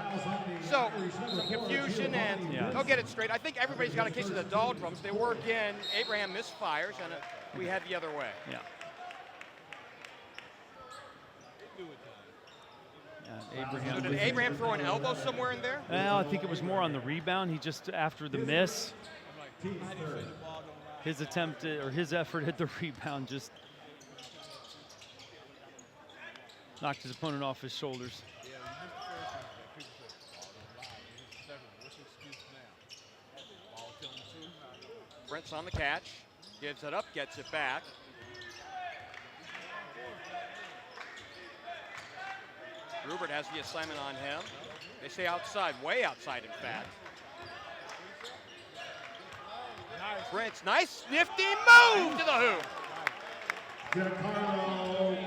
bounds. So, some confusion, and they'll get it straight. I think everybody's got a case of the doldrums. They work in, Abraham misfires, and we head the other way. Yeah. Abraham. So did Abraham throw an elbow somewhere in there? Well, I think it was more on the rebound. He just, after the miss, his attempt or his effort at the rebound just knocked his opponent off his shoulders. Prince on the catch, gives it up, gets it back. Rupert has the assignment on him. They say outside, way outside in fact. Prince, nice nifty move to the hoop.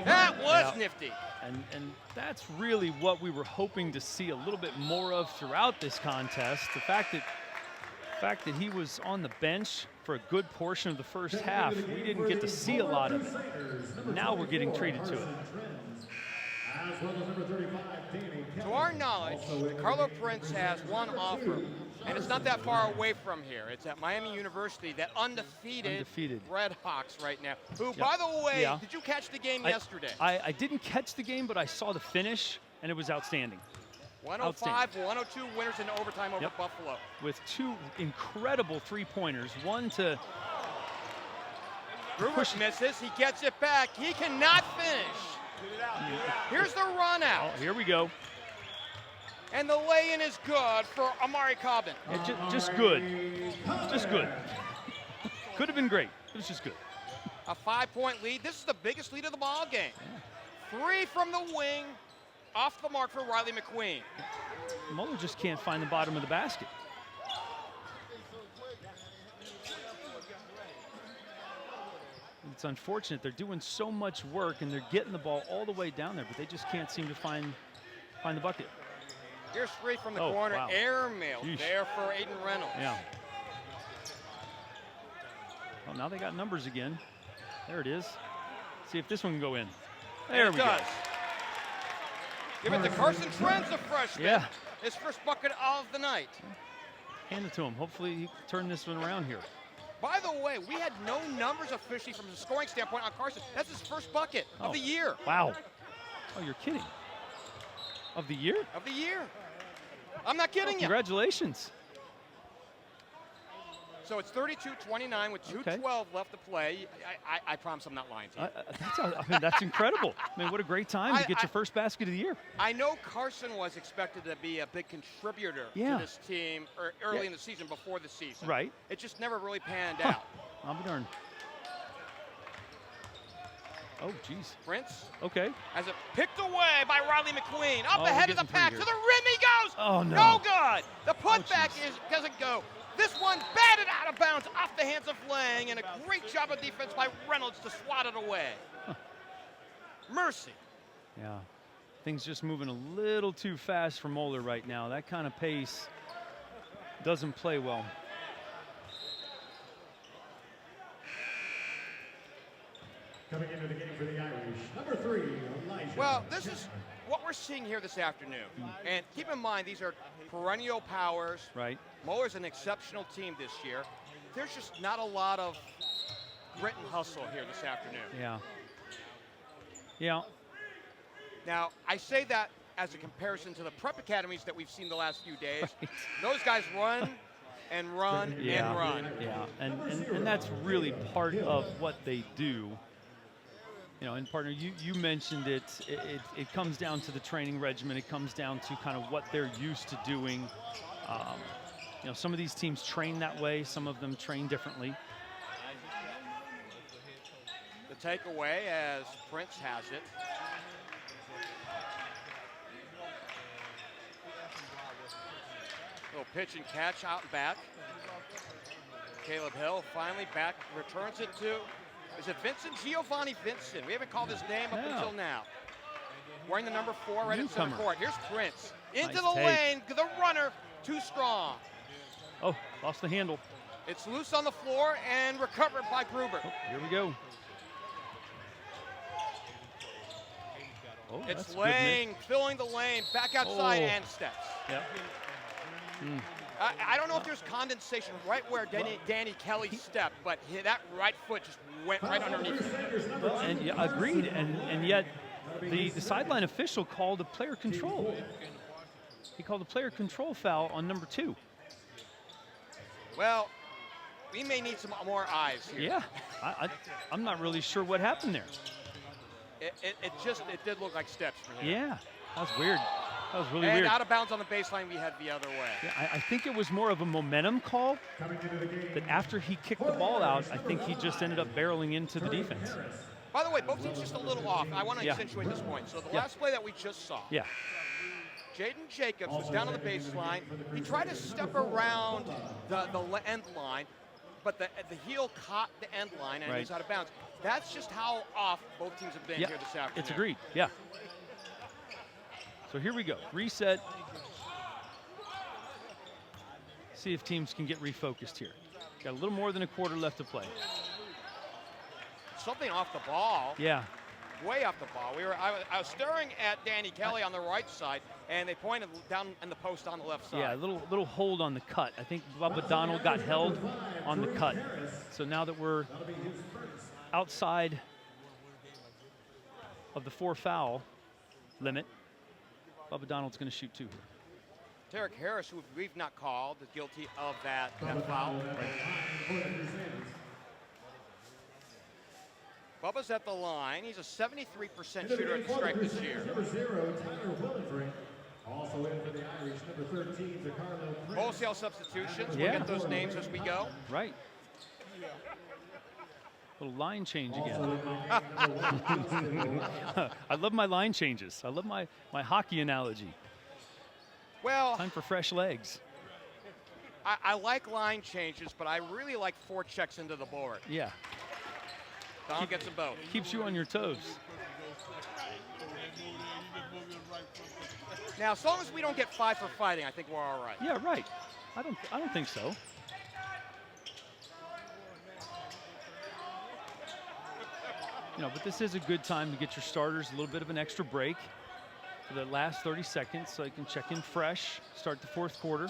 That was nifty. And that's really what we were hoping to see a little bit more of throughout this contest. The fact that he was on the bench for a good portion of the first half, we didn't get to see a lot of it. Now we're getting treated to it. To our knowledge, Carlo Prince has one offer, and it's not that far away from here. It's at Miami University, that undefeated Red Hawks right now. Who, by the way, did you catch the game yesterday? I didn't catch the game, but I saw the finish, and it was outstanding. 105-102 winners in overtime over Buffalo. With two incredible three-pointers. One to... Rupert misses, he gets it back. He cannot finish. Here's the run out. Oh, here we go. And the lay-in is good for Amari Cobbin. Just good. Just good. Could have been great. It was just good. A 5-point lead. This is the biggest lead of the ball game. 3 from the wing, off the mark for Riley McQueen. Mueller just can't find the bottom of the basket. It's unfortunate. They're doing so much work and they're getting the ball all the way down there, but they just can't seem to find the bucket. Here's 3 from the corner. Wow. Airmail there for Aiden Reynolds. Yeah. Well, now they got numbers again. There it is. See if this one can go in. There we go. Give it to Carson Trent's a freshman. Yeah. His first bucket of the night. Hand it to him. Hopefully he can turn this one around here. By the way, we had no numbers officially from a scoring standpoint on Carson. That's his first bucket of the year. Wow. Oh, you're kidding. Of the year? Of the year. I'm not kidding you. Congratulations. So it's 32-29 with 2:12 left to play. I promise I'm not lying to you. That's incredible. I mean, what a great time to get your first basket of the year. I know Carson was expected to be a big contributor to this team early in the season, before the season. Right. It just never really panned out. I'll be darned. Oh, geez. Prince Okay. has it picked away by Riley McQueen. Up Oh, ahead of we're the getting pack. three To here. the rim he goes. Oh, no. No good. The putback jeez. doesn't go. This one batted out of bounds off the hands of Lang, and a great job of defense by Reynolds to swat it away. Mercy. Yeah. Things just moving a little too fast for Moeller right now. That kind of pace doesn't play well. Coming into the game for the Irish, number 3, Elijah. Well, this is what we're seeing here this afternoon. And keep in mind, these are perennial powers. Right. Moeller's an exceptional team this year. There's just not a lot of grit and hustle here this afternoon. Yeah. Yeah. Now, I say that as a comparison to the prep academies that we've seen the last few days. Those guys run and run and run. Yeah, and that's really part of what they do. You know, and partner, you mentioned it. It comes down to the training regimen. It comes down to kind of what they're used to doing. You know, some of these teams train that way. Some of them train differently. The takeaway as Prince has it. Little pitch and catch out and back. Caleb Hill finally back, returns it to, is it Vincent? Giovanni Vincent. We haven't called his name up until now. Wearing the number 4 right at center Newcomer. court. Here's Prince. Into Nice the take. lane, the runner, too strong. Oh, lost the handle. It's loose on the floor and recovered by Gruber. Oh, here we go. Oh, It's that's Lang filling the lane, back outside Oh. and steps. Yep. I don't know if there's condensation right where Danny Kelly stepped, but that right foot just went right underneath him. Well, and yeah, agreed, and yet the sideline official called a player control. He called a player control foul on number 2. Well, we may need some more eyes here. Yeah, I'm not really sure what happened there. It did look like steps for him. Yeah, that was weird. That was really and weird. out of bounds on the baseline, we head the other way. Yeah, I think it was more of a momentum call. That after he kicked the ball out, I think he just ended up barreling into the defense. By the way, both teams just a little off. I want to accentuate this point. So the last play that we just saw, Yeah. Jaden Jacobs was down on the baseline. He tried to step around the end line, but the heel caught the end line and he's out of bounds. That's just how off both teams have been here this afternoon. It's agreed. Yeah. So here we go. Reset. See if teams can get refocused here. Got a little more than a quarter left to play. Something off the ball. Yeah. Way off the ball. I was staring at Danny Kelly on the right side, and they pointed down in the post on the left side. Yeah, a little hold on the cut. I think Bubba Donald got held on the cut. So now that we're outside of the 4-foul limit, Bubba Donald's going to shoot 2 here. Tarek Harris, who we've not called, is guilty of that foul. Bubba's at the line. He's a 73% shooter at the stripe this year. Number 0, Tyler Williford. Also in for the Irish, number 13, DeCarlo Prince. Wholesale substitutions. We'll Yeah. get those names as we go. Right. Little line change again. I love my line changes. I love my hockey analogy. Well, Time for fresh legs. I like line changes, but I really like 4 checks into the board. Yeah. Donald gets them both. Keeps you on your toes. Now, as long as we don't get 5 for fighting, I think we're all right. Yeah, right. I don't think so. You know, but this is a good time to get your starters a little bit of an extra break for the last 30 seconds so you can check in fresh, start the 4th quarter.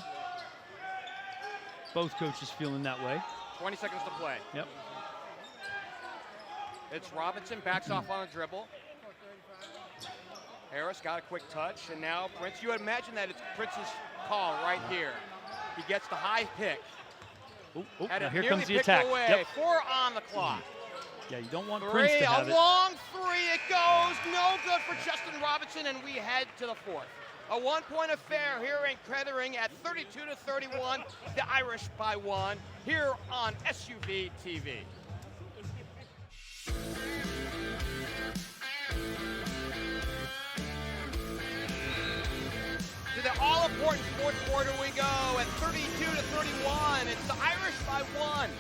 Both coaches feeling that way. 20 seconds to play. Yep. It's Robinson, backs off on a dribble. Harris got a quick touch, and now Prince, you would imagine that it's Prince's call right here. He gets the high pick. Now here nearly comes the picked attack. Away. Yep. 4 on the clock. Yeah, you don't want 3, Prince to have a it. long 3, it goes. No good for Justin Robinson, and we head to the 4th. A 1-point affair here in Kettering at 32-31. The Irish by 1 here on SUV TV. important fourth quarter we go at 32-31. It's the Irish by 1.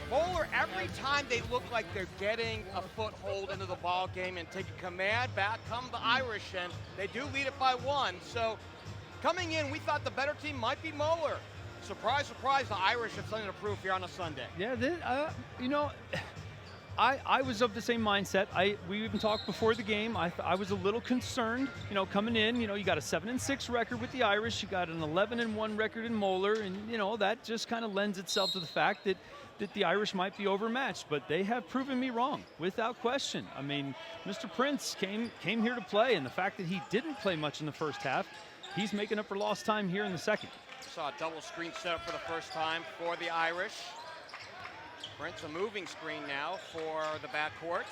Moeller, every time they look like they're getting a foothold into the ball game and taking command, back come the Irish, and they do lead it by 1. So coming in, we thought the better team might be Moeller. Surprise, surprise, the Irish have something to prove here on a Sunday. Yeah, you know, I was of the same mindset. We even talked before the game. I was a little concerned, you know, coming in. You know, you got a 7-6 record with the Irish. You got an 11-1 record in Moeller, and you know that just kind of lends itself to the fact that the Irish might be overmatched. But they have proven me wrong, without question. I mean, Mr. Prince came here to play, and the fact that he didn't play much in the first half, he's making up for lost time here in the second. Saw a double screen set up for the first time for the Irish. Prince, a moving screen now for the backcourt.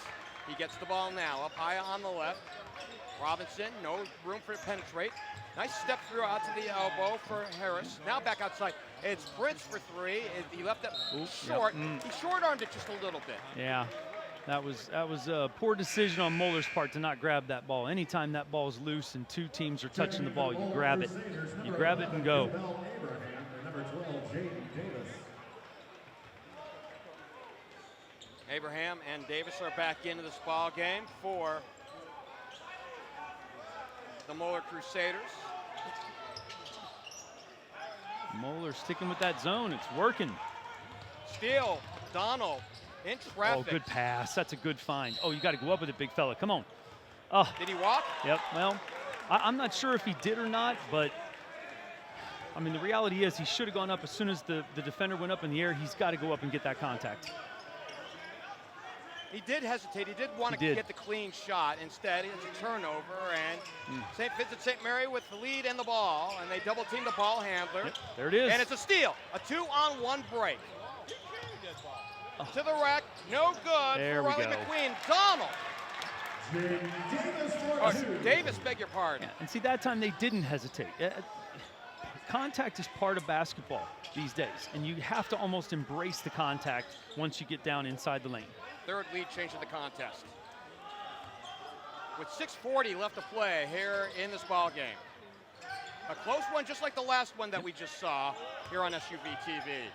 He gets the ball now, up high on the left. Robinson, no room for it to penetrate. Nice step through out to the elbow for Harris. Now back outside. It's Prince for 3. He left it short. He short-armed it just a little bit. Yeah, that was a poor decision on Moeller's part to not grab that ball. Anytime that ball is loose and two teams are touching the ball, you grab it. You grab it and go. Abraham and Davis are back into this ball game for the Moeller Crusaders. Moeller sticking with that zone. It's working. Steal, Donald in traffic. Oh, good pass. That's a good find. Oh, you got to go up with it, big fella. Come on. Oh. Did he walk? Yep. Well, I'm not sure if he did or not, but I mean, the reality is he should have gone up as soon as the defender went up in the air. He's got to go up and get that contact. He did hesitate. He did want to get the clean shot. Instead, it's a turnover, and St. Vincent-St. Mary with the lead and the ball, and they double team the ball handler. Yep, there it is. And it's a steal, a 2-on-1 break. To the rack, no good there for Riley we go. McQueen. Donald. Davis, beg your pardon. Yeah, and see, that time they didn't hesitate. Contact is part of basketball these days, and you have to almost embrace the contact once you get down inside the lane. Third lead change of the contest. With 6:40 left to play here in this ball game. A close one, just like the last one that we just saw here on SUV TV.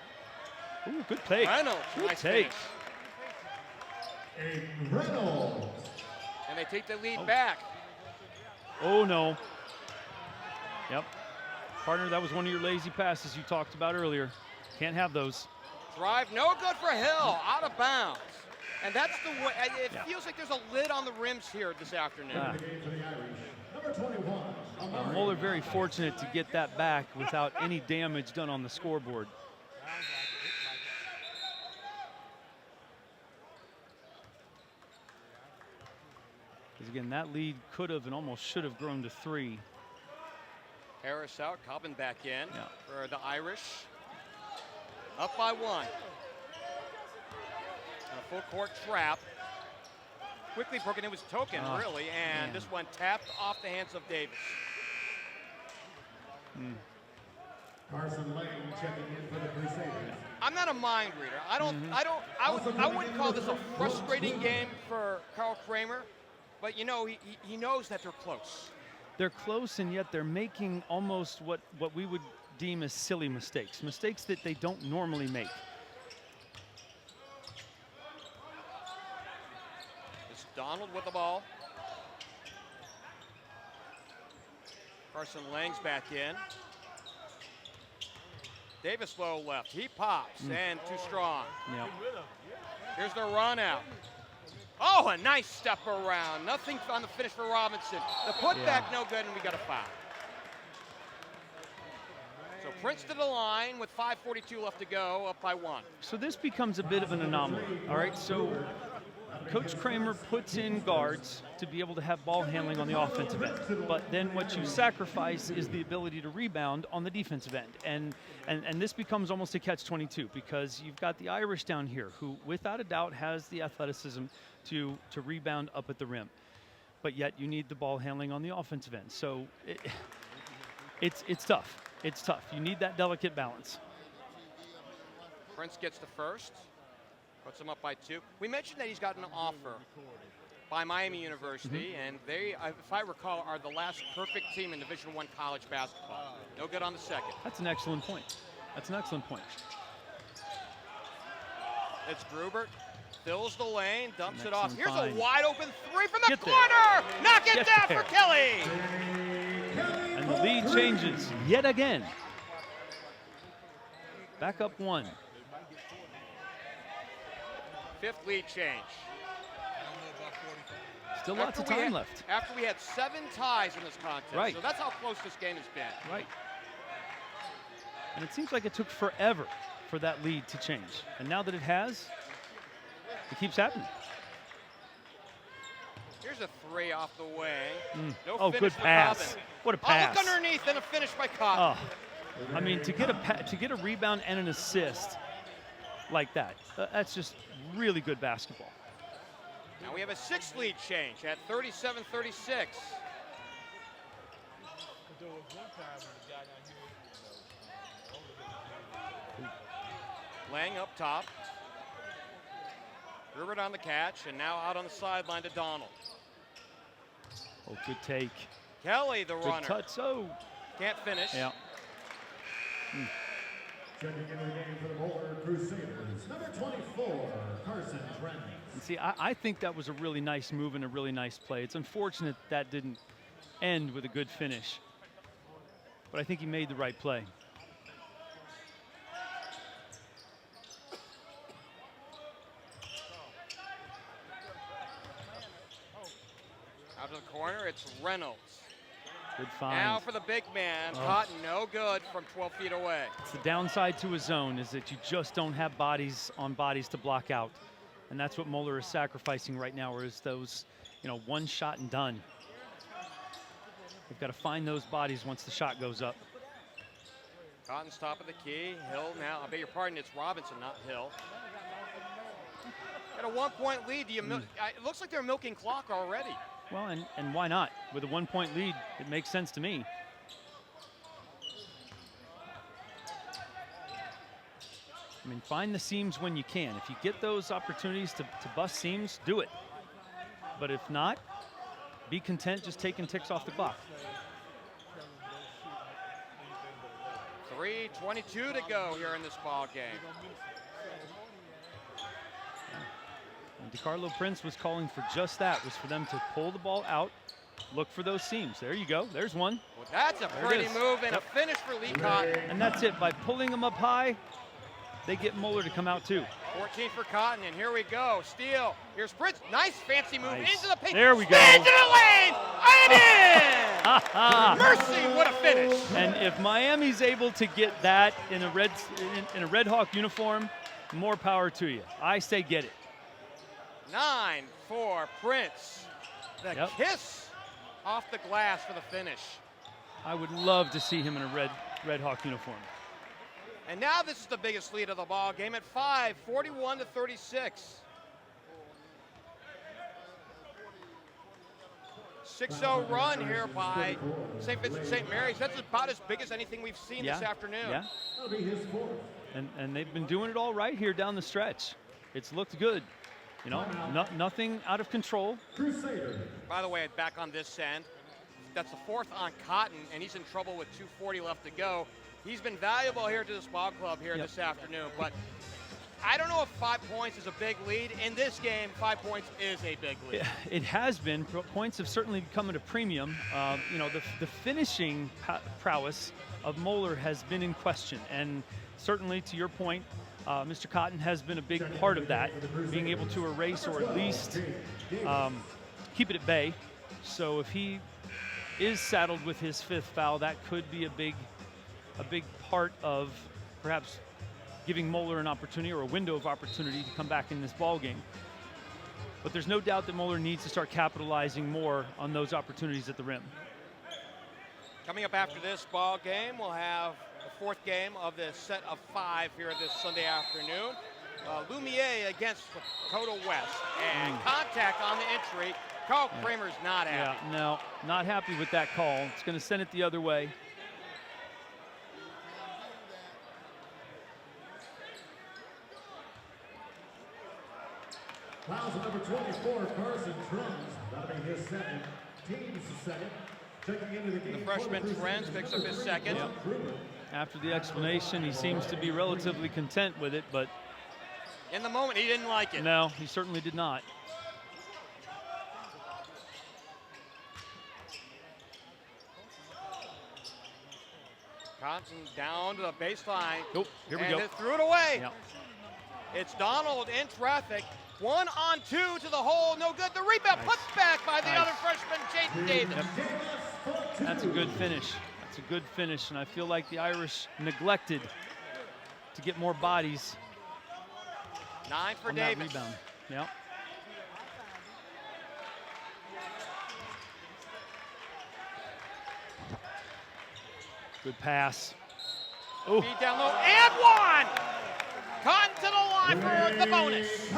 Ooh, good take. Reynolds, good nice take. finish. Reynolds. And they take the lead back. Oh, no. Yep. Partner, that was one of your lazy passes you talked about earlier. Can't have those. Drive, no good for Hill, out of bounds. And that's the way, it feels like there's a lid on the rims here this afternoon. Moeller very fortunate to get that back without any damage done on the scoreboard. Because again, that lead could have and almost should have grown to 3. Harris out, Cobbin back in for the Irish. Up by 1. And a full court trap. Quickly broken. It was token, really, and this one tapped off the hands of Davis. Carson Lane checking in for the Crusaders. I'm not a mind reader. I wouldn't call this a frustrating game for Carl Kramer, but you know, he knows that they're close. They're close, and yet they're making almost what we would deem as silly mistakes. Mistakes that they don't normally make. It's Donald with the ball. Carson Lang's back in. Davis low left. He pops and too strong. Yep. Here's the run out. Oh, a nice step around. Nothing on the finish for Robinson. The putback no good, and we got a foul. So Prince to the line with 5:42 left to go, up by 1. So this becomes a bit of an anomaly. All right, so Coach Kramer puts in guards to be able to have ball handling on the offensive end. But then what you sacrifice is the ability to rebound on the defensive end. And this becomes almost a catch-22 because you've got the Irish down here who, without a doubt, has the athleticism to rebound up at the rim. But yet you need the ball handling on the offensive end. So it's tough. It's tough. You need that delicate balance. Prince gets the first. Puts him up by 2. We mentioned that he's got an offer by Miami University, and they, if I recall, are the last perfect team in Division I college basketball. No good on the second. That's an excellent point. That's an excellent point. It's Grubert. Fills the lane, dumps it Excellent off. Here's find. a wide open three from the Get there. corner. Knock it Get down there. for Kelly. And the lead changes yet again. Back up 1. Fifth lead change. Still lots of time left. After we had 7 ties in this contest. Right. So that's how close this game has been. Right. And it seems like it took forever for that lead to change. And now that it has, it keeps happening. Here's a 3 off the way. No Oh, finish good for pass. Cobbin. What a Oh, pass. look underneath and a finish by Cotton. Oh, I mean, to get a rebound and an assist like that, that's just really good basketball. Now we have a 6th lead change at 37-36. Lang up top. Grubert on the catch, and now out on the sideline to Donald. Oh, good take. Kelly, the Good runner. touch. Oh, Can't finish. yeah. Checking into the game for the Moeller Crusaders, number 24, Carson Trent. And see, I think that was a really nice move and a really nice play. It's unfortunate that didn't end with a good finish. But I think he made the right play. Out of the corner, it's Reynolds. Good find. Now for the big man. Cotton, no good from 12 feet away. It's the downside to a zone is that you just don't have bodies on bodies to block out. And that's what Mueller is sacrificing right now, is those, one shot and done. They've got to find those bodies once the shot goes up. Cotton's top of the key. Hill now, I beg your pardon, it's Robinson, not Hill. Got a 1-point lead. It looks like they're milking clock already. Well, and why not? With a 1-point lead, it makes sense to me. I mean, find the seams when you can. If you get those opportunities to bust seams, do it. But if not, be content just taking ticks off the clock. 3:22 to go here in this ball game. And DeCarlo Prince was calling for just that, was for them to pull the ball out, look for those seams. There you go. There's one. Well, that's a There it pretty is. move and Yep. a finish for Lee Cotton. And that's it. By pulling them up high, they get Mueller to come out too. 14 for Cotton, and here we go. Steal. Here's Prince. Nice fancy move Nice. into the paint. There we go. Into the lane. And in. Mercy, what a finish. And if Miami's able to get that in a Red Hawk uniform, more power to you. I say get it. 9 for Prince. The Yep. kiss off the glass for the finish. I would love to see him in a Red Hawk uniform. And now this is the biggest lead of the ball game at 5, 41-36. 6-0 run here by St. Vincent-St. Mary's. That's about as big as anything we've seen this afternoon. Yeah. That'll be his 4th. And they've been doing it all right here down the stretch. It's looked good. Nothing out of control. Crusaders. By the way, back on this end, that's the 4th on Cotton, and he's in trouble with 2:40 left to go. He's been valuable here to this ball club here this afternoon, but I don't know if 5 points is a big lead. In this game, 5 points is a big lead. It has been. Points have certainly come at a premium. The finishing prowess of Mueller has been in question, and certainly to your point, Mr. Cotton has been a big part of that, being able to erase or at least keep it at bay. So if he is saddled with his 5th foul, that could be a big part of perhaps giving Mueller an opportunity or a window of opportunity to come back in this ball game. But there's no doubt that Mueller needs to start capitalizing more on those opportunities at the rim. Coming up after this ball game, we'll have the 4th game of this set of 5 here this Sunday afternoon. Lumiere against Dakota West. And contact on the entry. Carl Kramer's not happy. Yeah, no, not happy with that call. It's going to send it the other way. Fouls on number 24, Carson Trent. That'll be his 2nd. Team's 2nd. Checking into the game. The freshman Trent picks up his second. Yep. After the explanation, he seems to be relatively content with it, but In the moment, he didn't like it. no, he certainly did not. Cotton down to the baseline. Oh, here we and go. it threw it away. Yep. It's Donald in traffic. 1-on-2 to the hole. No good. The rebound Nice. put back by the Nice. other freshman, Jaden Davis. That's a good finish. That's a good finish, and I feel like the Irish neglected to get more bodies 9 for on that Davis. rebound. Yep. Good pass. Oh, Feed down low and one. Cotton to the line for the bonus.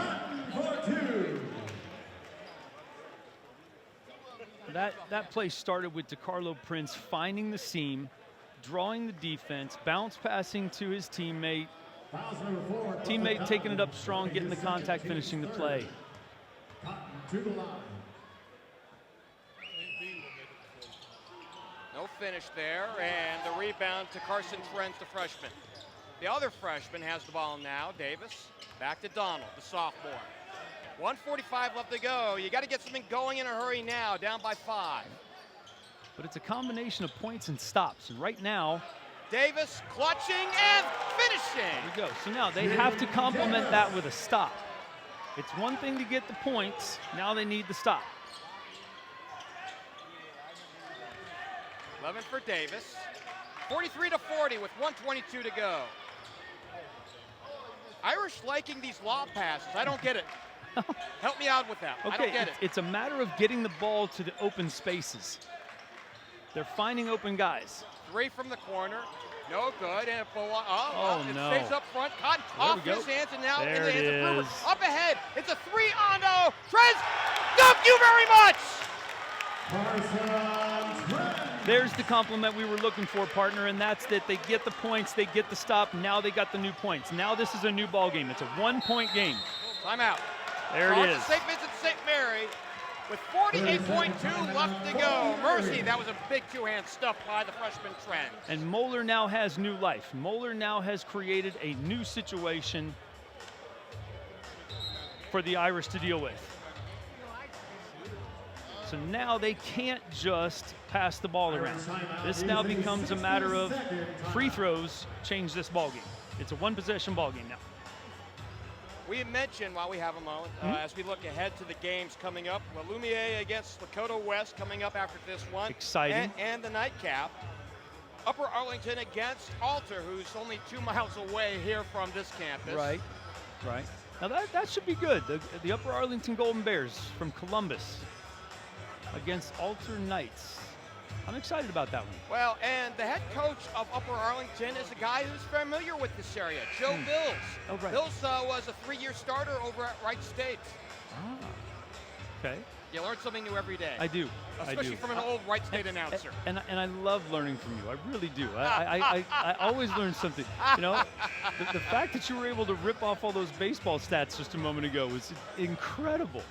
that play started with DeCarlo Prince finding the seam, drawing the defense, bounce passing to his teammate, teammate taking it up strong, getting the contact, finishing the play. No finish there, and the rebound to Carson Trent, the freshman. The other freshman has the ball now, Davis. Back to Donald, the sophomore. 1:45 left to go. You got to get something going in a hurry now, down by 5. But it's a combination of points and stops, and right now, Davis clutching and finishing. there we go. So now they have to complement that with a stop. It's one thing to get the points, now they need the stop. 11 for Davis. 43-40 with 1:22 to go. Irish liking these lob passes. I don't get it. Help me out with that. I don't get it. It's a matter of getting the ball to the open spaces. They're finding open guys. 3 from the corner. No good. And it No. stays up front. Cotton There off we go. his hands and now in There the it hands of Brewer. is. Up ahead. It's a 3-on-0. Trez, thank you very much. There's the compliment we were looking for, partner, and that's that they get the points, they get the stop, now they got the new points. Now this is a new ball game. It's a 1-point game. Timeout. There it is. St. Vincent-St. Mary with 48.2 left to go. Mercy, that was a big two-hand stuff by the freshman Trent. And Moeller now has new life. Moeller now has created a new situation for the Irish to deal with. So now they can't just pass the ball around. This now becomes a matter of free throws change this ball game. It's a one-possession ball game now. We mentioned, while we have a moment, as we look ahead to the games coming up, Lumiere against Lakota West coming up after this one. Exciting. And the nightcap. Upper Arlington against Alter, who's only 2 miles away here from this campus. Right, right. Now that should be good. The Upper Arlington Golden Bears from Columbus against Alter Knights. I'm excited about that one. Well, and the head coach of Upper Arlington is a guy who's familiar with this area, Joe Bills. Oh, right. Bills was a 3-year starter over at Wright State. Ah, okay. You learn something new every day. I do. Especially from an old Wright State announcer. And I love learning from you. I really do. I always learn something. You know, the fact that you were able to rip off all those baseball stats just a moment ago was incredible.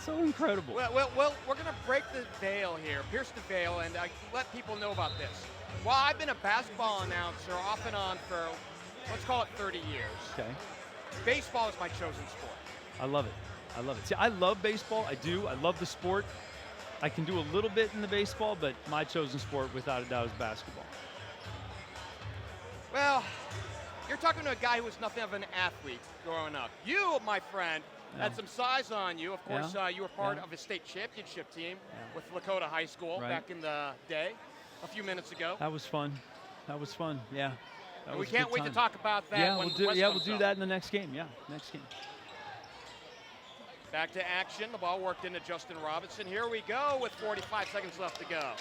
So incredible. Well, we're going to break the veil here, pierce the veil, and let people know about this. Well, I've been a basketball announcer off and on for, let's call it 30 years. Okay. Baseball is my chosen sport. I love it. I love it. See, I love baseball. I do. I love the sport. I can do a little bit in the baseball, but my chosen sport, without a doubt, is basketball. Well, you're talking to a guy who was nothing of an athlete growing up. You, my friend, had some size on you. Of course, you were part of a state championship team with Lakota High School back in the day, a few minutes ago. That was fun. That was fun. Yeah. And we can't wait to talk about that. Yeah, when we'll do. West Yeah, we'll comes do up. that in the next game. Yeah, next game. Back to action. The ball worked into Justin Robinson. Here we go with 45 seconds left to go.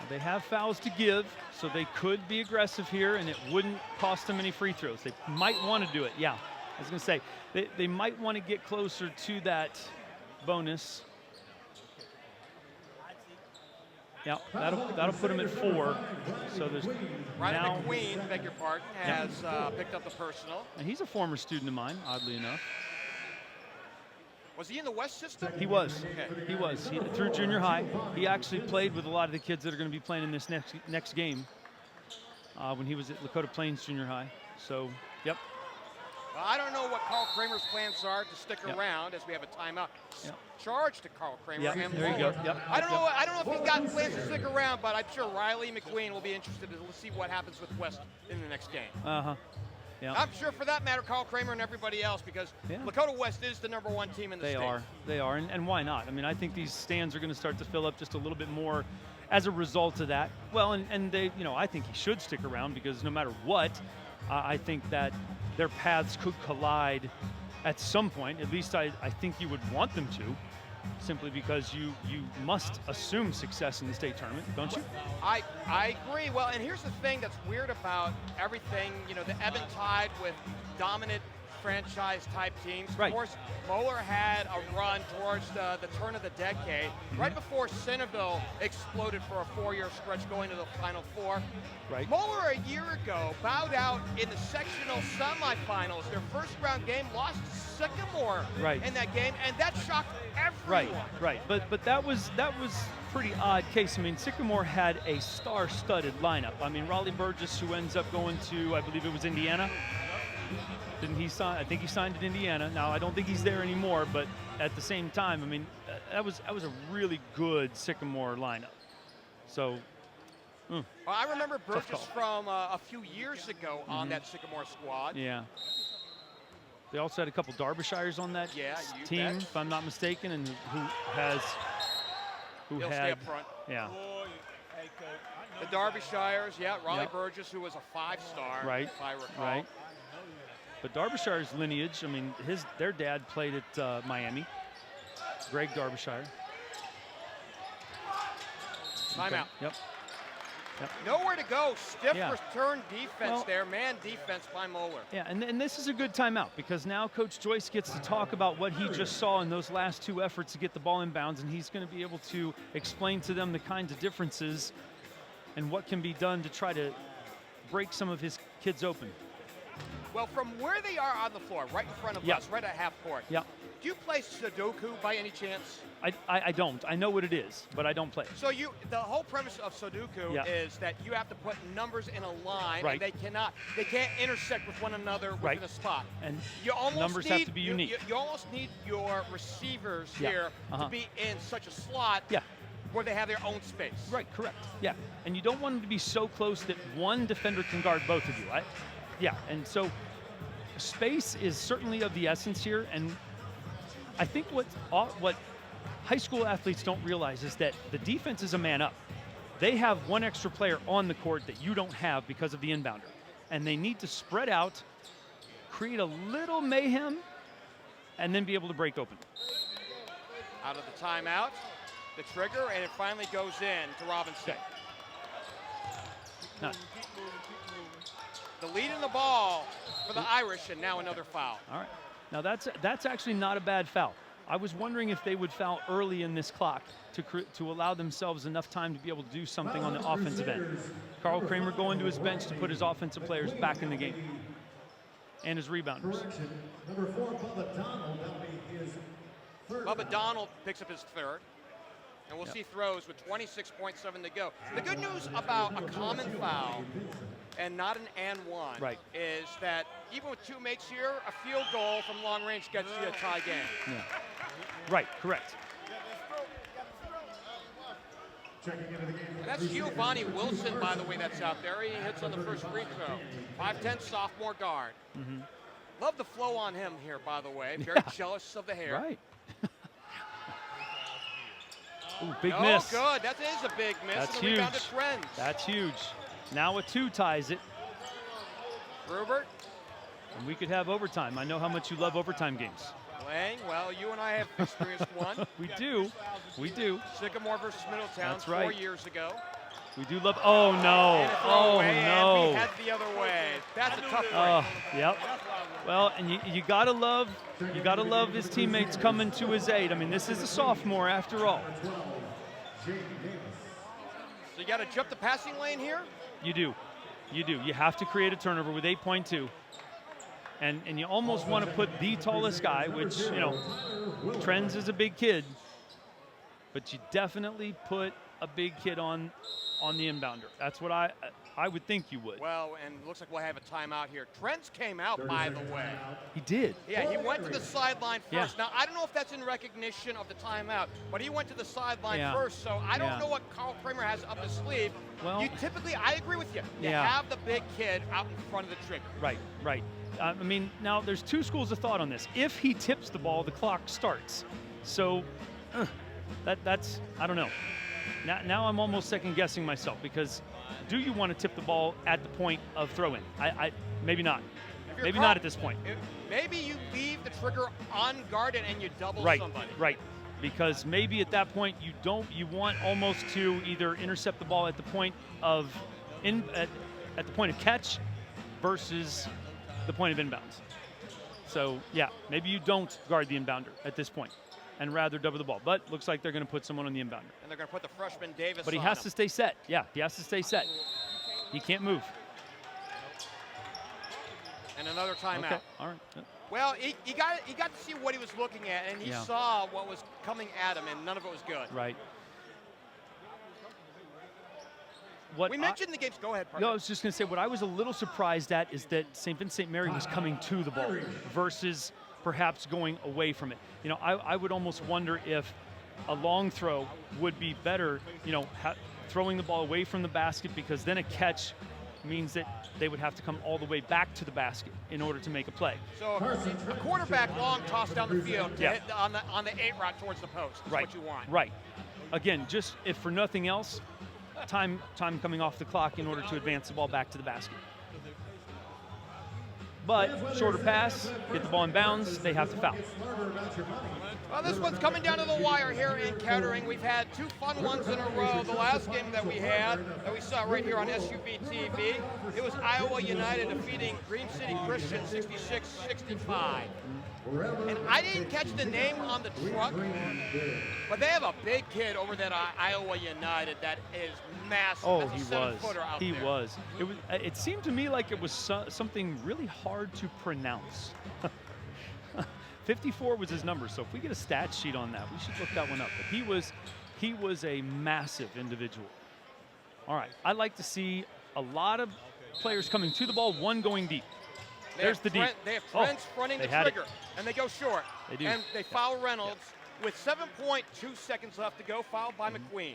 They have fouls to give, so they could be aggressive here, and it wouldn't cost them any free throws. They might want to do it. Yeah, I was going to say, they might want to get closer to that bonus. Yeah, that'll put them at 4. So there's Ryan now, McQueen, beg your pardon, has picked up the personal. and he's a former student of mine, oddly enough. Was he in the West system? He was. Okay. He was. Through junior high, he actually played with a lot of the kids that are going to be playing in this next game when he was at Lakota Plains Junior High. So, yep. Well, I don't know what Carl Kramer's plans are to stick around as we have a timeout. Charge to Carl Kramer. Yep. And There you go. Moeller. Yep. I don't know. I don't know if he's got plans to stick around, but I'm sure Riley McQueen will be interested to see what happens with West in the next game. Yeah. I'm sure, for that matter, Carl Kramer and everybody else, because Lakota West is the #1 team in the state. They are, and why not? I mean, I think these stands are going to start to fill up just a little bit more as a result of that. Well, and they, I think he should stick around, because no matter what, I think that their paths could collide at some point. At least I think you would want them to, simply because you must assume success in the state tournament, don't you? I agree. Well, and here's the thing that's weird about everything, the ebb and tide with dominant franchise-type teams. Right. Of course, Moeller had a run towards the turn of the decade, right before Centerville exploded for a 4-year stretch going to the Final Four. Right. Moeller a year ago bowed out in the sectional semifinals. Their first-round game lost to Sycamore in that game, and that shocked everyone. Right. But that was pretty odd case. I mean, Sycamore had a star-studded lineup. I mean, Raleigh Burgess, who ends up going to, I believe it was Indiana. Didn't he sign? I think he signed in Indiana. Now, I don't think he's there anymore, but at the same time, I mean, that was a really good Sycamore lineup. So, well, I remember Burgess from a few years ago on that Sycamore squad. Yeah. They also had a couple Derbyshires on that team, if I'm not mistaken, and who They'll had stay up front. Yeah. The Derbyshires, Raleigh Burgess, who was a 5-star, if I recall. Right. But Derbyshire's lineage, I mean, their dad played at Miami. Greg Derbyshire. Timeout. Yep. Nowhere to go. Stiff return defense there. Man defense by Moeller. Yeah, and this is a good timeout, because now Coach Joyce gets to talk about what he just saw in those last 2 efforts to get the ball inbounds, and he's going to be able to explain to them the kinds of differences and what can be done to try to break some of his kids open. Well, from where they are on the floor, right in front of us, right at half court, do you play Sudoku by any chance? I don't. I know what it is, but I don't play it. So the whole premise of Sudoku is that you have to put numbers in a line, and they can't intersect with one another within a spot. And you almost numbers have to be unique. You almost need your receivers here to be in such a slot where they have their own space. Right, correct. Yeah, and you don't want them to be so close that one defender can guard both of you. And so space is certainly of the essence here, and I think what high school athletes don't realize is that the defense is a man up. They have one extra player on the court that you don't have because of the inbounder, and they need to spread out, create a little mayhem, and then be able to break open. Out of the timeout, the trigger, and it finally goes in to Robinson. The lead in the ball for the Irish, and now another foul. All right. Now that's actually not a bad foul. I was wondering if they would foul early in this clock to allow themselves enough time to be able to do something on the offensive end. Carl Kramer going to his bench to put his offensive players back in the game, and his rebounders. Number 4, Bubba Donald, that'll be his third. Bubba Donald picks up his third. And we'll see throws with 26.7 to go. The good news about a common foul and not an and one is that even with 2 makes here, a field goal from long range gets you a tie game. Yeah. Right, correct. And that's Giovanni Wilson, by the way, that's out there. He hits on the first free throw. 5'10", sophomore guard. Love the flow on him here, by the way. Very jealous of the hair. Right. Ooh, big miss. Oh, good. That is a big miss. That's huge. That's huge. Now a 2 ties it. Rupert. And we could have overtime. I know how much you love overtime games. Lang, well, you and I have experienced one. We do. We do. Sycamore versus Middletown. That's right. 4 years ago. We do love. Oh no! Oh no! And we head the other way. That's a tough break. Oh, yep. Well, and you gotta love his teammates coming to his aid. I mean, this is a sophomore after all. So you got to jump the passing lane here. You do. You have to create a turnover with 8.2. And you almost want to put the tallest guy, which, you know, Trends is a big kid, but you definitely put a big kid on the inbounder. That's what I would think you would. Well, and it looks like we'll have a timeout here. Trent's came out, by the way. He did. Yeah, he went to the sideline first. Yeah. Now, I don't know if that's in recognition of the timeout, but he went to the sideline Yeah. first, so I don't Yeah. know what Carl Kramer has up his sleeve. Well, You typically, I agree with you. You Yeah. have the big kid out in front of the trigger. Right, right. I mean, now there's two schools of thought on this. If he tips the ball, the clock starts. So that's, I don't know. Now I'm almost second guessing myself, because do you want to tip the ball at the point of throw-in? I maybe not. If you're Maybe Carl- not at this point. Maybe you leave the trigger unguarded and you double Right, somebody. right. Because maybe at that point you want almost to either intercept the ball at the point of at the point of catch versus the point of inbounds. So yeah, maybe you don't guard the inbounder at this point and rather double the ball. But looks like they're going to put someone on the inbounder. And they're going to put the freshman Davis But he on has him. to stay set. Yeah, he has to stay set. He can't move. And another timeout. Okay, all right. Well, he got to see what he was looking at, and he Yeah. saw what was coming at him, and none of it was good. Right. What We mentioned the games. Go ahead, No, I Parker. was just going to say, what I was a little surprised at is that St. Vincent-St. Mary was coming to the ball versus perhaps going away from it. You know, I would almost wonder if a long throw would be better, you know, throwing the ball away from the basket, because then a catch means that they would have to come all the way back to the basket in order to make a play. So a quarterback long toss down the field to Yeah. hit on the 8 route towards the post is Right. what you want. Right. Again, just if for nothing else, time coming off the clock in order to advance the ball back to the basket. But shorter pass, get the ball in bounds, they have to foul. Well, this one's coming down to the wire here in Kettering. We've had 2 fun ones in a row. The last game that we saw right here on SUV TV, it was Iowa United defeating Green City Christian 66-65. And I didn't catch the name on the truck, but they have a big kid over there at Iowa United that is massive. Oh, That's a he 7-footer was. out He there. was. It seemed to me like it was something really hard to pronounce. 54 was his number, so if we get a stat sheet on that, we should look that one up. But he was a massive individual. All right, I'd like to see a lot of players coming to the ball, one going deep. There's the deep. They have Trent fronting the they had it. trigger, and they go short. They do. And they foul Reynolds with 7.2 seconds left to go, fouled by McQueen.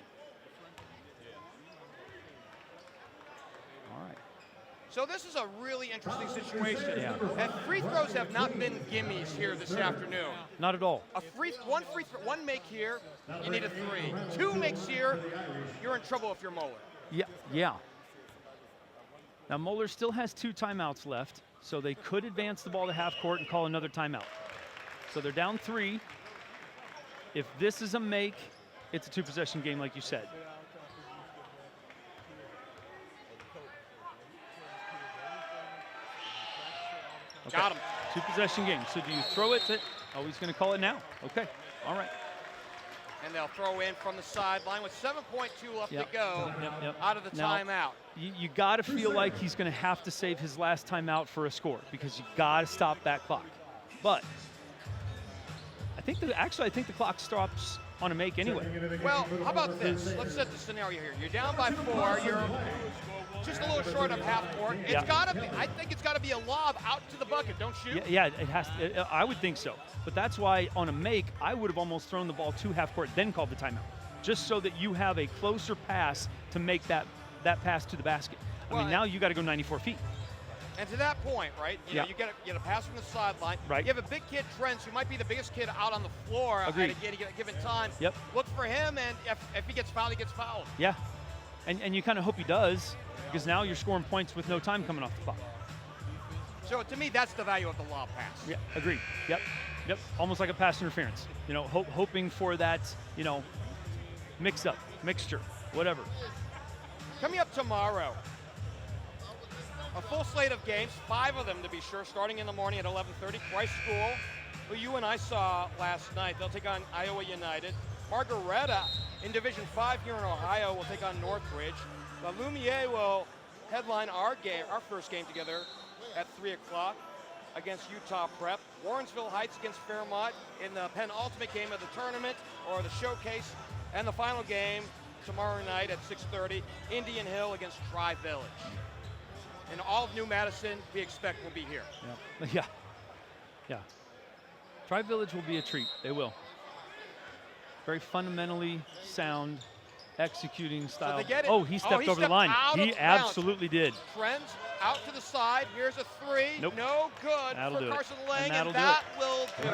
All right. So this is a really interesting situation. Yeah. And free throws have not been gimmies here this afternoon. Not at all. One make here, you need a 3. 2 makes here, you're in trouble if you're Moeller. Yeah. Now Mueller still has 2 timeouts left, so they could advance the ball to half court and call another timeout. So they're down 3. If this is a make, it's a 2-possession game, like you said. Okay. Got him. 2-possession game. So do you throw it to? Oh, he's going to call it now. Okay. All right. And they'll throw in from the sideline with 7.2 left Yep. to go Yep. out of the Now, timeout. You got to feel like he's going to have to save his last timeout for a score, because you got to stop that clock. But I think the clock stops on a make anyway. Well, how about this? Let's set the scenario here. You're down by 4. You're just a little short of half court. Yeah. I think it's got to be a lob out to the bucket, don't you? Yeah, it has. I would think so. But that's why on a make, I would have almost thrown the ball to half court, then called the timeout, just so that you have a closer pass to make that pass to the basket. I Well, mean, now you got to go 94 feet. And to that point, right, you know, Yeah. you get a pass from the sideline. Right. You have a big kid, Trent, who might be the biggest kid out on the floor Agreed. at a given time. Yep. Look for him, and if he gets fouled, he gets fouled. Yeah, and you kind of hope he does, because now you're scoring points with no time coming off the clock. So to me, that's the value of the lob pass. Yeah, agreed. Yep. Almost like a pass interference. You know, hoping for that, you know, mixture, whatever. Coming up tomorrow, a full slate of games, 5 of them to be sure, starting in the morning at 11:30. Christ School, who you and I saw last night, they'll take on Iowa United. Margaretta in Division 5 here in Ohio will take on Northridge. La Lumiere will headline our first game together at 3 o'clock. against Utah Prep. Warrensville Heights against Fairmont in the penultimate game of the tournament, or the showcase. And the final game tomorrow night at 6:30, Indian Hill against Tri-Village. And all of New Madison, we expect, will be here. Yeah. Tri-Village will be a treat. They will. Very fundamentally sound, executing style. they get it. Oh, he stepped over the line. He absolutely did. Trends out to the side. Here's a three. Nope. No good That'll for do it. Carson Lang, And and that'll that will do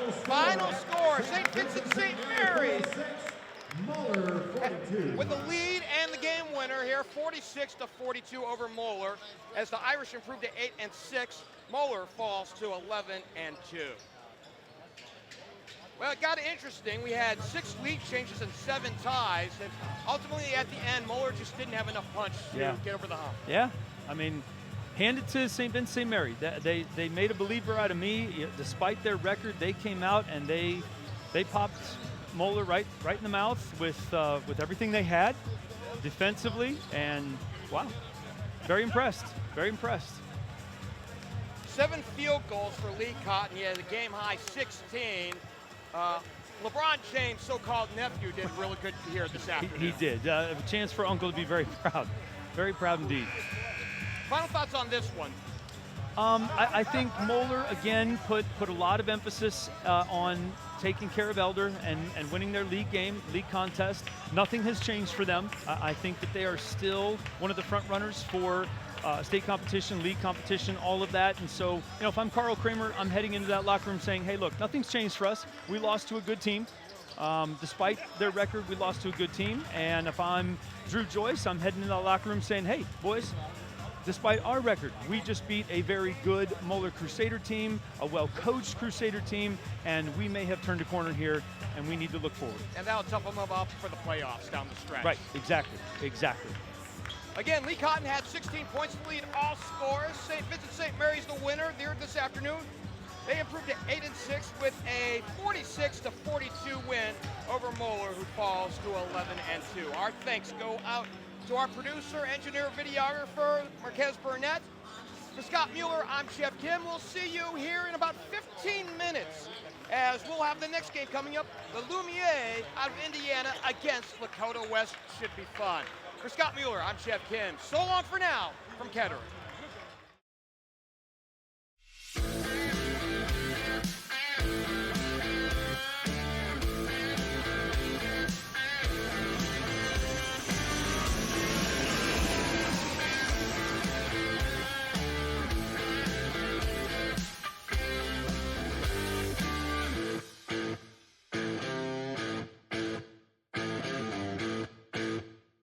it. Final score, St. Vincent-St. Mary's Mueller 42. with the lead and the game winner here, 46-42 over Moeller. As the Irish improved to 8-6, Moeller falls to 11-2. Well, it got interesting. We had 6 lead changes and 7 ties, and ultimately at the end, Moeller just didn't have enough punch to get over the hump. Yeah, I mean, hand it to St. Vincent-St. Mary. They made a believer out of me. Despite their record, they came out and they popped Moeller right in the mouth with everything they had defensively, and wow, very impressed. 7 field goals for Lee Cotton. He had a game high 16. LeBron James' so-called nephew did really good here this afternoon. He did. A chance for Uncle to be very proud. Very proud indeed. Final thoughts on this one? I think Moeller, again, put a lot of emphasis on taking care of Elder and winning their league contest. Nothing has changed for them. I think that they are still one of the front runners for state competition, league competition, all of that. And so, if I'm Carl Kramer, I'm heading into that locker room saying, hey, look, nothing's changed for us. We lost to a good team. Despite their record, we lost to a good team. And if I'm Drew Joyce, I'm heading into that locker room saying, hey, boys, despite our record, we just beat a very good Moeller Crusader team, a well-coached Crusader team, and we may have turned a corner here, and we need to look forward. And that'll toughen them up for the playoffs down the stretch. Right, exactly. Again, Lee Cotton had 16 points to lead all scores. St. Vincent-St. Mary's the winner there this afternoon. They improved to 8-6 with a 46-42 win over Moeller, who falls to 11-2. Our thanks go out to our producer, engineer, videographer, Marquez Burnett. For Scott Mueller, I'm Geoff Kim. We'll see you here in about 15 minutes as we'll have the next game coming up. The Lumiere out of Indiana against Lakota West. Should be fun. For Scott Mueller, I'm Geoff Kim. So long for now from Kettering.